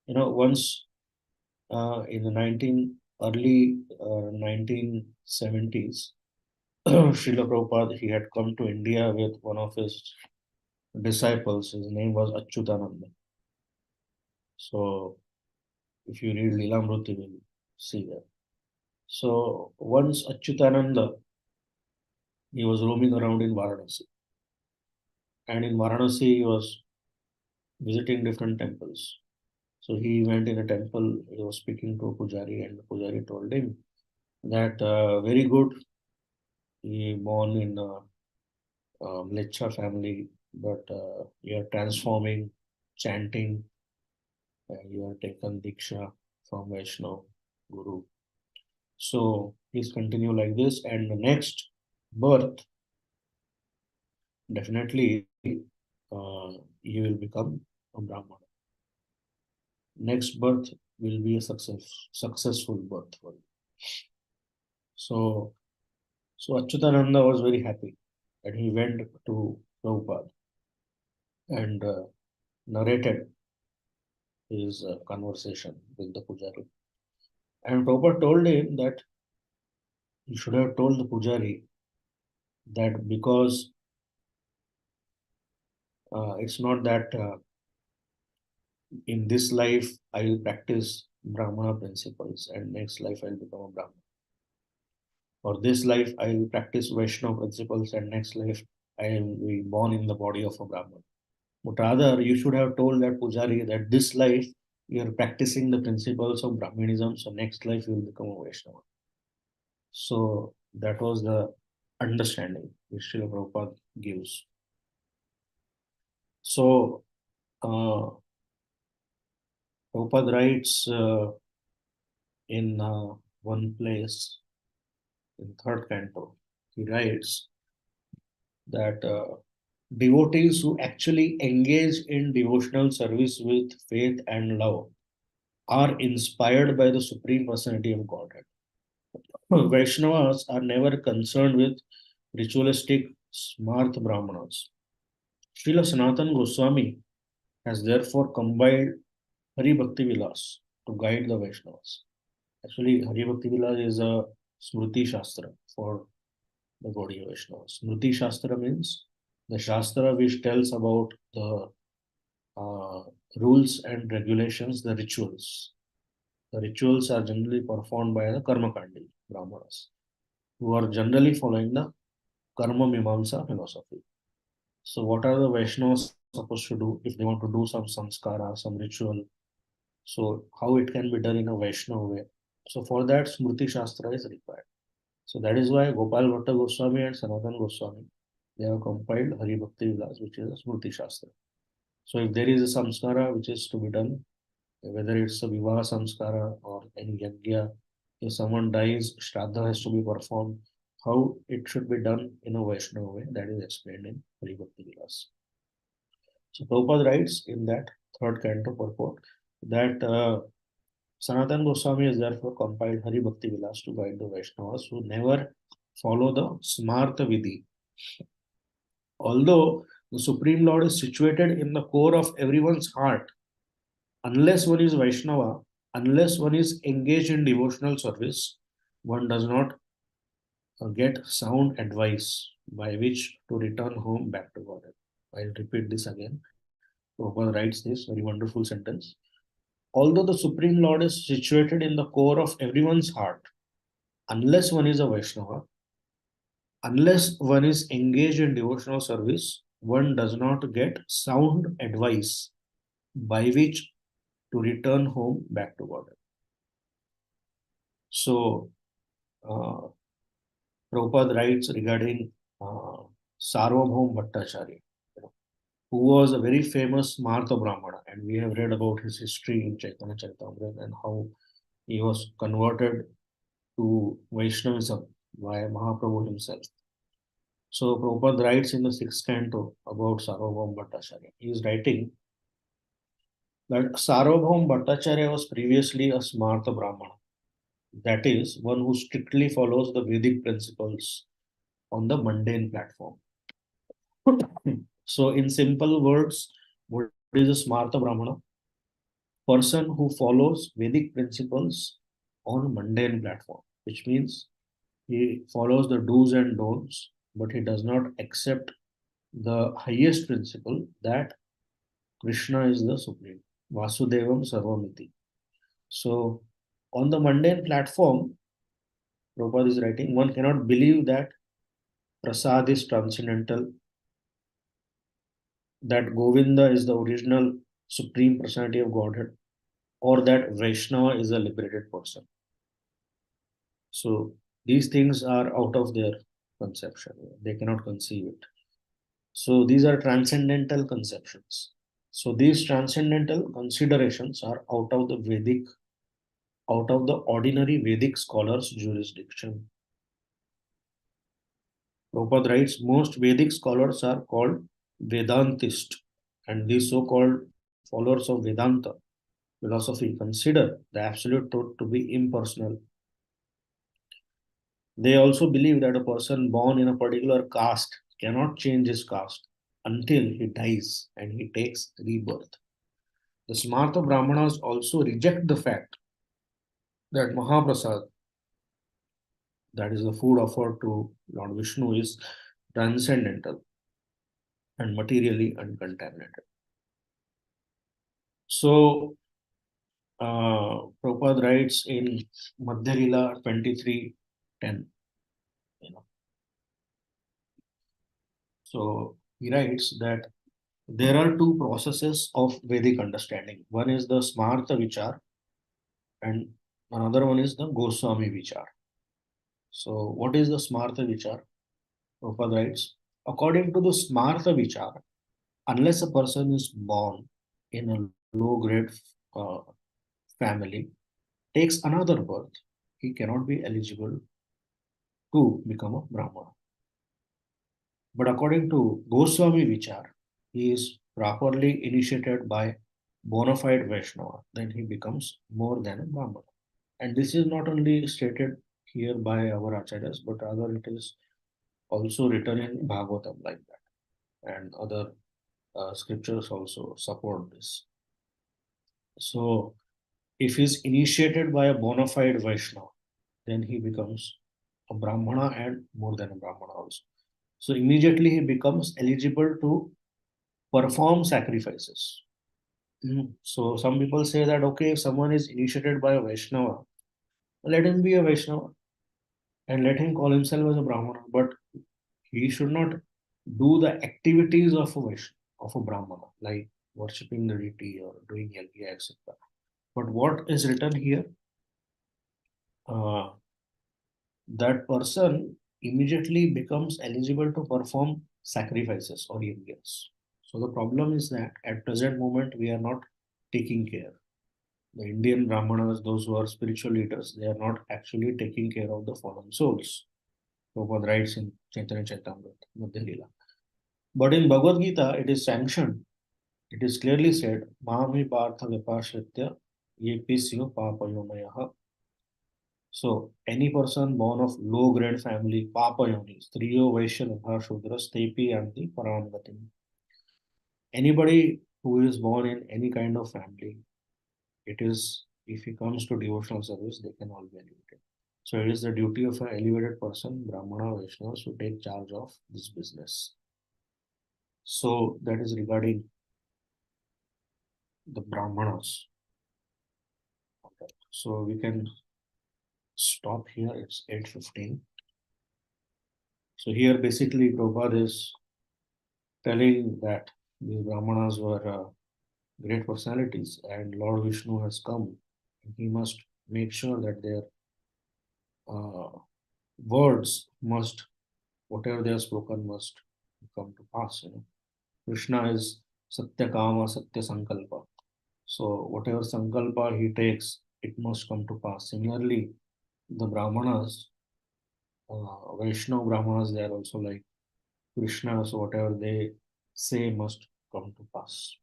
Once in the early 1970s, Srila Prabhupada, he had come to India with one of his disciples. His name was Achyutananda. So if you read Lilamrut, you will see that. So once Achyutananda, he was roaming around in Varanasi. And in Varanasi, he was visiting different temples. So he went in a temple, he was speaking to a pujari, and the pujari told him that very good, he born in a Mlecha family, but you are transforming, chanting, you are taken Diksha from Vaishnav Guru. So please continue like this, and the next birth, definitely you will become a Brahmana. Next birth will be a successful birth for you. So Achyutananda was very happy, and he went to Prabhupada and narrated his conversation with the pujari. And Prabhupada told him that he should have told the pujari that because it's not that in this life I will practice Brahmana principles, and next life I'll become a Brahman. Or this life I will practice Vaishnava principles, and next life I will be born in the body of a Brahman. But rather, you should have told that Pujari that this life you are practicing the principles of Brahmanism, so next life you will become a Vaishnava. So that was the understanding which Srila Prabhupada gives. So Prabhupada writes in one place in third canto, he writes that devotees who actually engage in devotional service with faith and love are inspired by the Supreme Personality of Godhead. Vaishnavas are never concerned with ritualistic smarth brahmanas. Srila Sanatan Goswami has therefore combined Hari Bhakti Vilas to guide the Vaishnavas. Actually, Hari Bhakti Vilas is a Smriti Shastra for the Gaudiya Vaishnavas. Smriti Shastra means the Shastra which tells about the rules and regulations, the rituals. The rituals are generally performed by the Karmakandi Brahmanas, who are generally following the Karma Mimamsa philosophy. So, what are the Vaishnavas supposed to do if they want to do some sanskara, some ritual? So, how it can be done in a Vaishnava way? So, for that, Smriti Shastra is required. So, that is why Gopal Bhatta Goswami and Sanatan Goswami they have compiled Hari Bhakti Vilas, which is a Smriti Shastra. So, if there is a samskara which is to be done, whether it's a Vivaha samskara or any yajna, if someone dies, Shraddha has to be performed. How it should be done in a Vaishnava way, that is explained in Hari Bhakti Vilas. So Prabhupada writes in that third canto purport that Sanatan Goswami has therefore compiled Hari Bhakti Vilas to guide the Vaishnavas who never follow the Smartha Vidhi. Although the Supreme Lord is situated in the core of everyone's heart, unless one is Vaishnava, unless one is engaged in devotional service, one does not get sound advice by which to return home back to God. I'll repeat this again. Prabhupada writes this very wonderful sentence. Although the Supreme Lord is situated in the core of everyone's heart, unless one is a Vaishnava, unless one is engaged in devotional service, one does not get sound advice by which to return home back to God. So, Prabhupada writes regarding Sarvabhaum Bhattacharya, who was a very famous Martha Brahmana, and we have read about his history in Chaitanya Charitamrita and how he was converted to Vaishnavism by Mahaprabhu himself. So Prabhupada writes in the sixth canto about Sarvabhaum Bhattacharya. He is writing that Sarvabhaum Bhattacharya was previously a Smartha Brahmana, that is, one who strictly follows the Vedic principles on the mundane platform. So, in simple words, what is a Smartha Brahmana? Person who follows Vedic principles on mundane platform, which means he follows the do's and don'ts, but he does not accept the highest principle that Krishna is the supreme, Vasudevam Sarvamiti. So, on the mundane platform, Prabhupada is writing, one cannot believe that Prasad is transcendental, that Govinda is the original supreme personality of Godhead, or that Vaishnava is a liberated person. So these things are out of their conception. They cannot conceive it. So these are transcendental conceptions. So these transcendental considerations are out of the Vedic, out of the ordinary Vedic scholars' jurisdiction. Prabhupada writes, most Vedic scholars are called Vedantist, and these so-called followers of Vedanta philosophy consider the absolute truth to be impersonal. They also believe that a person born in a particular caste cannot change his caste until he dies and he takes rebirth. The Smartha Brahmanas also reject the fact that Mahaprasad, that is the food offered to Lord Vishnu, is transcendental and materially uncontaminated. So, Prabhupada writes in Madhya Lila 23:10. You know. So he writes that there are two processes of Vedic understanding. One is the Smartha Vichar and another one is the Goswami Vichar. So what is the Smartha Vichar? Prabhupada writes, according to the Smartha Vichar, unless a person is born in a low grade uh, family, takes another birth, he cannot be eligible to become a Brahmana. But according to Goswami Vichar, he is properly initiated by bona fide Vaishnava, then he becomes more than a Brahmana. And this is not only stated here by our acharyas, but rather it is also written in Bhagavatam like that. And other scriptures also support this. So, if he is initiated by a bona fide Vaishnava, then he becomes a Brahmana and more than a Brahmana also. So, immediately he becomes eligible to perform sacrifices. So, some people say that okay, if someone is initiated by a Vaishnava, let him be a Vaishnava and let him call himself as a Brahmana, but he should not do the activities of a Vaishnava, of a Brahmana, like worshipping the deity or doing yajna, etc. But what is written here, uh, that person immediately becomes eligible to perform sacrifices or yajnas. So the problem is that at present moment we are not taking care. The Indian Brahmanas, those who are spiritual leaders, they are not actually taking care of the fallen souls. Prabhupada writes in Chaitanya Chaitamrita, Madhya Lila. But in Bhagavad Gita, it is sanctioned. It is clearly said, Mahami Partha Vipashritya Yepisyo Papayomayaha. So, any person born of low grade family, Papa Yoni, Striyo Vaishya Nabha Shudra, Stepi and the Paramgati. Anybody who is born in any kind of family, it is, if he comes to devotional service, they can all be elevated. So, it is the duty of an elevated person, Brahmana, Vaishnava, to take charge of this business. So, that is regarding the Brahmanas. Okay. So, we can stop here. It's 8:15. So, here basically Prabhupada is telling that these Brahmanas were great personalities and Lord Vishnu has come. He must make sure that their uh, words must, whatever they have spoken, must come to pass. Krishna is Satya Kama, Satya Sankalpa. So, whatever Sankalpa he takes, it must come to pass. Similarly, the Brahmanas, Vaishnava Brahmanas, they are also like Krishna, so whatever they say must come to pass.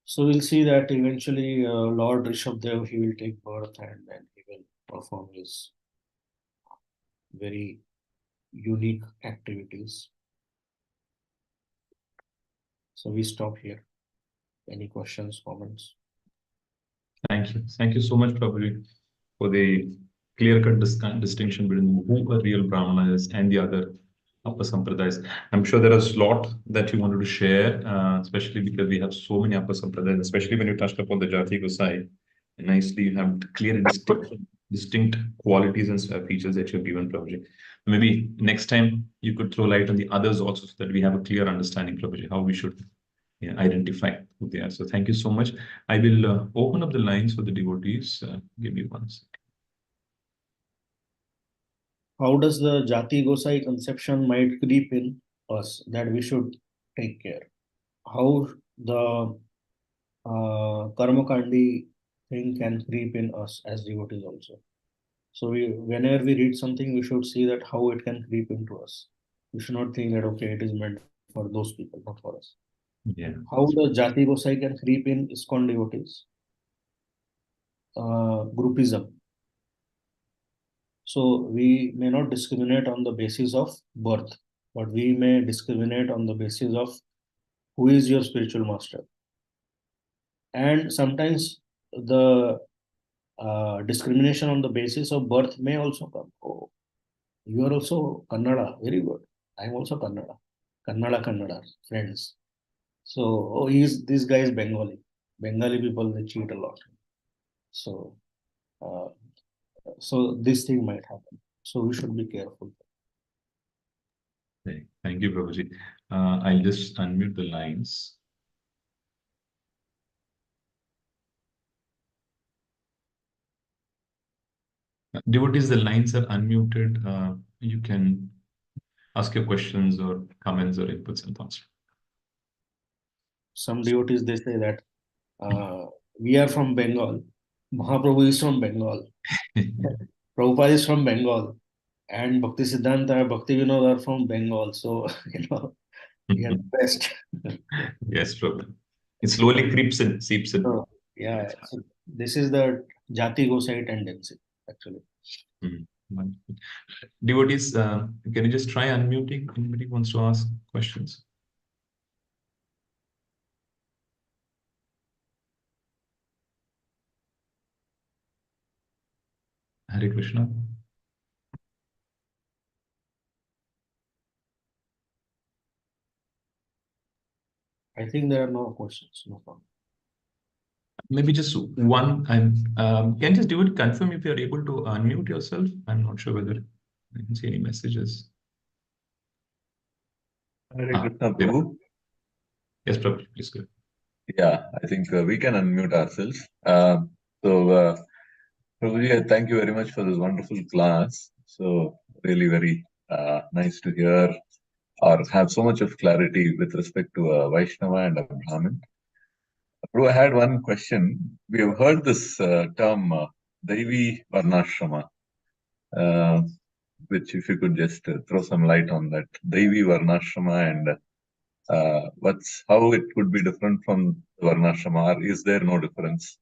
So we'll see that eventually Lord Rishabdev, he will take birth and then he will perform his very unique activities. So we stop here. Any questions, comments? Thank you. Thank you so much, Prabhuji, for the clear-cut distinction between who a real Brahmana is and the other upper sampradayas. I'm sure there is a lot that you wanted to share, especially because we have so many upper sampradayas, especially when you touched upon the Jati Gosai. Nicely, you have clear and distinct qualities and features that you've given, Prabhuji. Maybe next time you could throw light on the others also so that we have a clear understanding, Prabhuji, how we should identify who they are. So thank you so much. I will open up the lines for the devotees. Give me one second. How does the Jati Gosai conception might creep in us that we should take care? How the Karma Kandi thing can creep in us as devotees also. So whenever we read something, we should see that how it can creep into us. We should not think that okay, it is meant for those people, not for us. Yeah. How the Jati Gosai can creep in ISKCON devotees? Groupism. So we may not discriminate on the basis of birth, but we may discriminate on the basis of who is your spiritual master. And sometimes the discrimination on the basis of birth may also come. Oh, you are also Kannada, very good. I am also Kannada, Kannada, friends. So, oh, this guy is Bengali. Bengali people, they cheat a lot. So, so this thing might happen. So we should be careful. Okay. Thank you, Prabhuji. I'll just unmute the lines. Devotees, the lines are unmuted. You can ask your questions or comments or inputs and thoughts. Some devotees, they say that we are from Bengal. Mahaprabhu is from Bengal. Prabhupada is from Bengal. And Bhakti Siddhanta, Bhakti Vinod are from Bengal. So, we are the best. Yes, Prabhu. It slowly creeps in, seeps in. So, yeah, so this is the Jati Gosai tendency, actually. Wonderful. Devotees, can you just try unmuting? Anybody wants to ask questions? Hare Krishna. I think there are no questions. No problem. Maybe just one. Can just do it. Confirm if you're able to unmute yourself. I'm not sure whether I can see any messages. Hare Krishna, Yeah. Prabhu. Yes, Prabhu, please go. Yeah, I think we can unmute ourselves. Prabhuji, thank you very much for this wonderful class. So, really very nice to hear or have so much of clarity with respect to a Vaishnava and a Brahmin. Prabhu, I had one question. We have heard this term, Daivi Varnashrama, which if you could just throw some light on that. Daivi Varnashrama and how it could be different from Varnashrama, or is there no difference?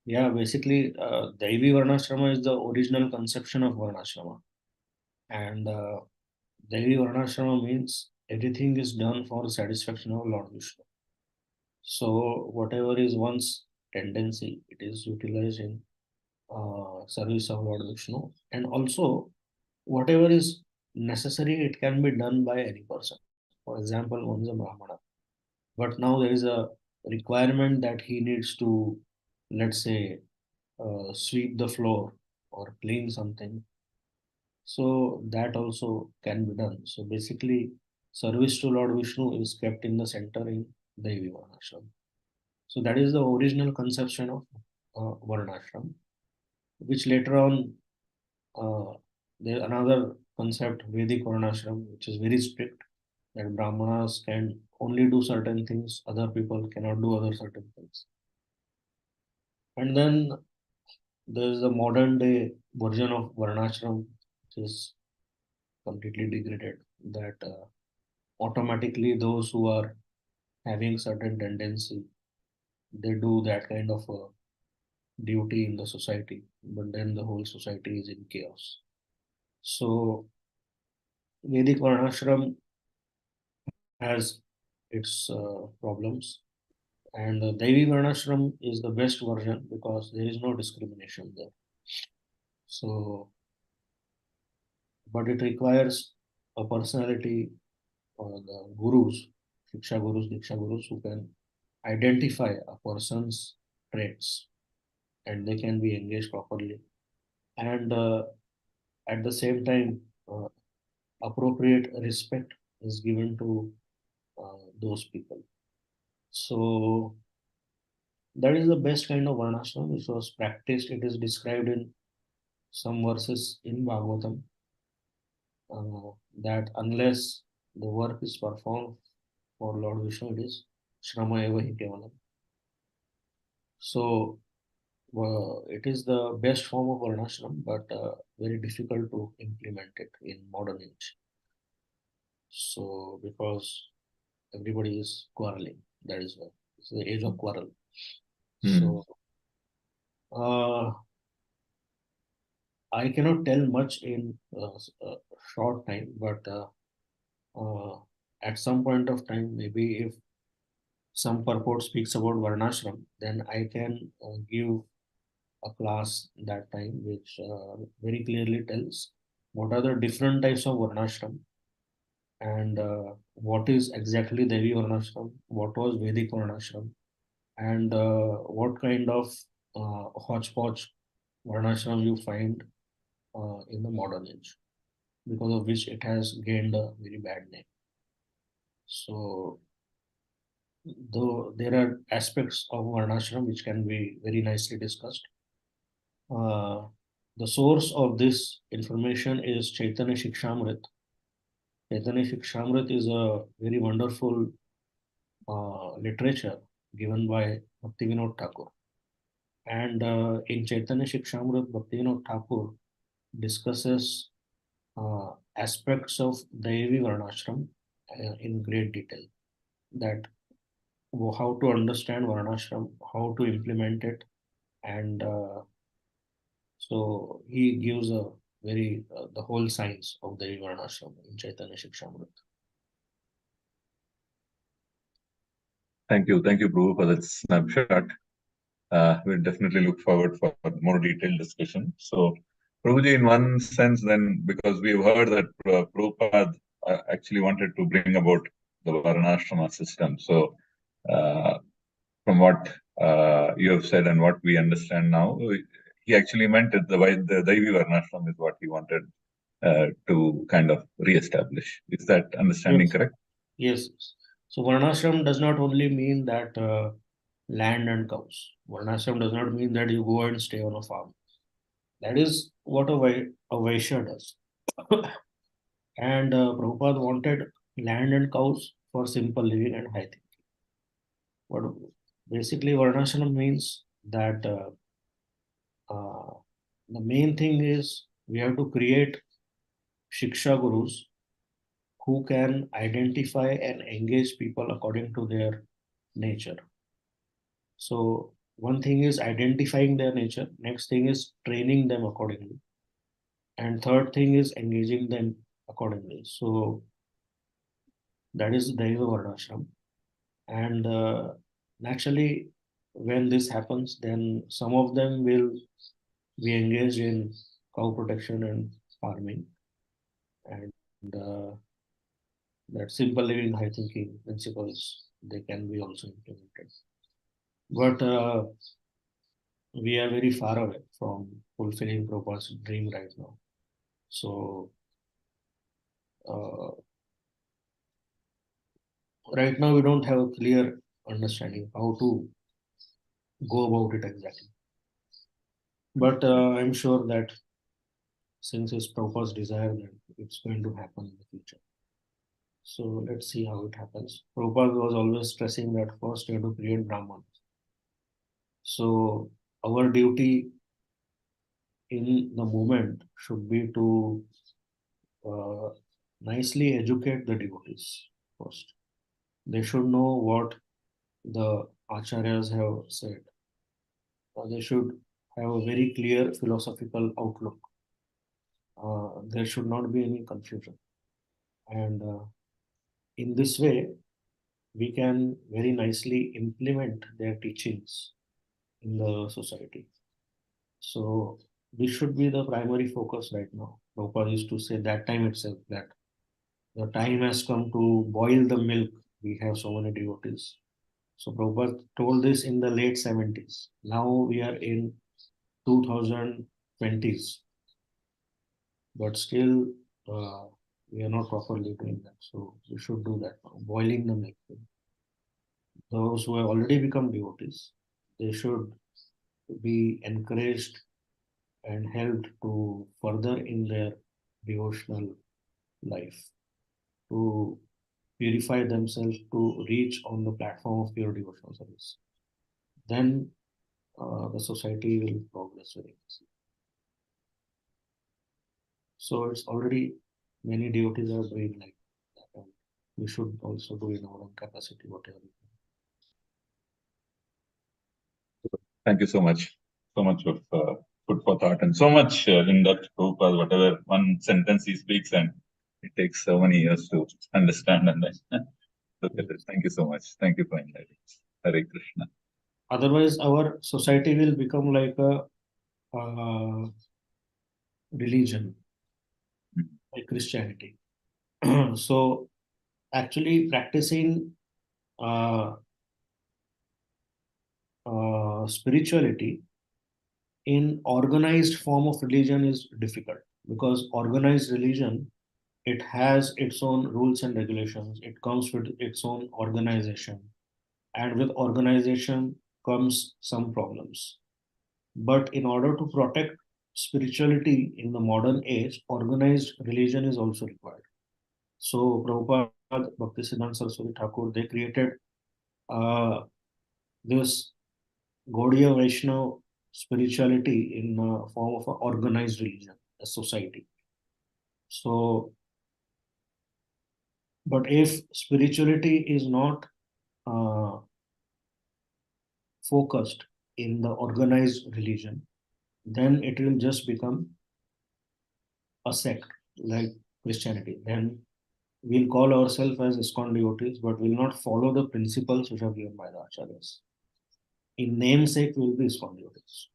Yeah, basically, Daivi Varnashrama is the original conception of Varnashrama. And Daivi Varnashrama means everything is done for the satisfaction of Lord Vishnu. So, whatever is one's tendency, it is utilized in service of Lord Vishnu. And also, whatever is necessary, it can be done by any person. For example, one is a Brahmana. But now there is a requirement that he needs to, let's say, sweep the floor or clean something. So that also can be done. So basically, service to Lord Vishnu is kept in the center in Devi Varnashram. So that is the original conception of Varnashram, which later on there another concept Vedic Varnashram, which is very strict, that Brahmanas can only do certain things, other people cannot do other certain things. And then there is a modern day version of Varnashram, which is completely degraded, that automatically those who are having certain tendency, they do that kind of duty in the society, but then the whole society is in chaos. So Vedic Varnashram has its problems, and Devi Varnashram is the best version because there is no discrimination there. So, but it requires a personality or the gurus, Shiksha gurus, Diksha gurus, who can identify a person's traits and they can be engaged properly. And at the same time, appropriate respect is given to those people. So that is the best kind of varnashram which was practiced. It is described in some verses in Bhagavatam that unless the work is performed for Lord Vishnu, it is Shrama Eva Hi Kevalam. So it is the best form of varnashram, but very difficult to implement it in modern age. So because everybody is quarreling, that is why it's the age of quarrel. So I cannot tell much in a short time, but at some point of time, maybe if some purport speaks about varnashram, then I can give a class that time which very clearly tells what are the different types of varnashram and what is exactly Devi Varnashram, what was Vedic Varnashram, and what kind of hodgepodge Varnashram you find in the modern age, because of which it has gained a very bad name. So, though there are aspects of Varnashram which can be very nicely discussed, uh, the source of this information is Chaitanya Shikshamrit. Chaitanya Shikshamrit is a very wonderful literature given by Bhaktivinoda Thakur. And in Chaitanya Shikshamrit, Bhaktivinoda Thakur discusses aspects of Devi Varnashram in great detail. That how to understand Varnashram, how to implement it, and so he gives a very the whole science of Devi Varnashram in Chaitanya Shikshamrit. Thank you, Prabhu, for that snapshot. We'll definitely look forward for more detailed discussion. So, Prabhuji, in one sense, then, because we've heard that Prabhupada actually wanted to bring about the Varnashrama system. So, from what you have said and what we understand now, he actually meant it, the Daivi Varnashram is what he wanted to kind of re-establish. Is that understanding Yes. correct? Yes. So Varnashram does not only mean that land and cows. Varnashram does not mean that you go and stay on a farm. That is what a Vaishya does. And Prabhupada wanted land and cows for simple living and high thinking. But basically, Varnashram means that uh, the main thing is we have to create Shiksha Gurus who can identify and engage people according to their nature. So one thing is identifying their nature. Next thing is training them accordingly. And third thing is engaging them accordingly. So that is Daiva Varnashram. And naturally, when this happens, then some of them will be engaged in cow protection and farming. And that simple living, high thinking principles, they can be also implemented. But we are very far away from fulfilling Prabhupada's dream right now. So uh, right now we don't have a clear understanding how to go about it exactly. But I'm sure that since it's Prabhupada's desire, that it's going to happen in the future. So let's see how it happens. Prabhupada was always stressing that first you have to create Brahman. So our duty in the moment should be to uh, nicely educate the devotees first. They should know what the acharyas have said. They should have a very clear philosophical outlook. There should not be any confusion. And in this way, we can very nicely implement their teachings in the society. So this should be the primary focus right now. Prabhupada used to say that time itself that the time has come to boil the milk. We have so many devotees. So Prabhupada told this in the late 70s. Now we are in 2020s, but still we are not properly doing that. So we should do that now, boiling the milk. Those who have already become devotees, they should be encouraged and helped to further in their devotional life, to purify themselves to reach on the platform of pure devotional service. Then the society will progress very nicely. So it's already many devotees are doing like that, and we should also do in our own capacity whatever we can. Thank you so much. So much of food for thought and so much in depth, Prabhupada, whatever one sentence he speaks, and it takes so many years to understand and then look at it. Thank you so much. Thank you for inviting. Hare Krishna. Otherwise, our society will become like a uh, religion, Mm. like Christianity. So actually practicing spirituality in organized form of religion is difficult, because organized religion, it has its own rules and regulations, it comes with its own organization, and with organization comes some problems. But in order to protect spirituality in the modern age, organized religion is also required. So Prabhupada, Bhaktisiddhanta Saraswati Thakur, they created this Gaudiya Vaishnava spirituality in the form of an organized religion, a society. So, but if spirituality is not uh, focused in the organized religion, then it will just become a sect like Christianity. Then we'll call ourselves as ISKCON devotees, but will not follow the principles which are given by the acharyas. In namesake, we will be ISKCON devotees.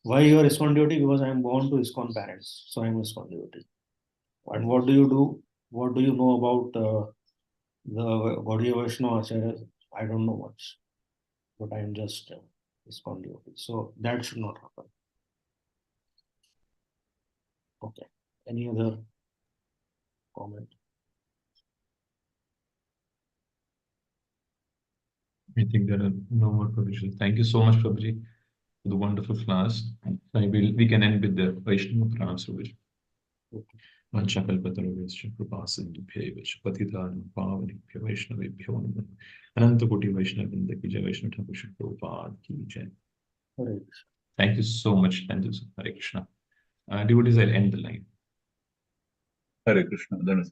Why you are ISKCON devotee? Because I am born to ISKCON parents, so I am ISKCON devotee. And what do you do? What do you know about the Gaudiya Vaishnava Acharya? I don't know much, but I am just ISKCON devotee. So that should not happen. Okay. Any other comment? I think there are no more provisions. Thank you so much, Prabhuji, for the wonderful class. We can end with the Vaishnava Pranams, Prabhuji. Okay. Vanchakalpatarubhyascha Premasindhu Patitanam Pavanebhyo Vaishnavebhyo Namo Anantakoti Vaishnavrinda ki Jai Vaishnava Thakur Srila Prabhupada ki Jai. Hare Krishna. Thank you so much. Thank you, Hare Krishna. Devotees, I'll end the line. Hare Krishna. Then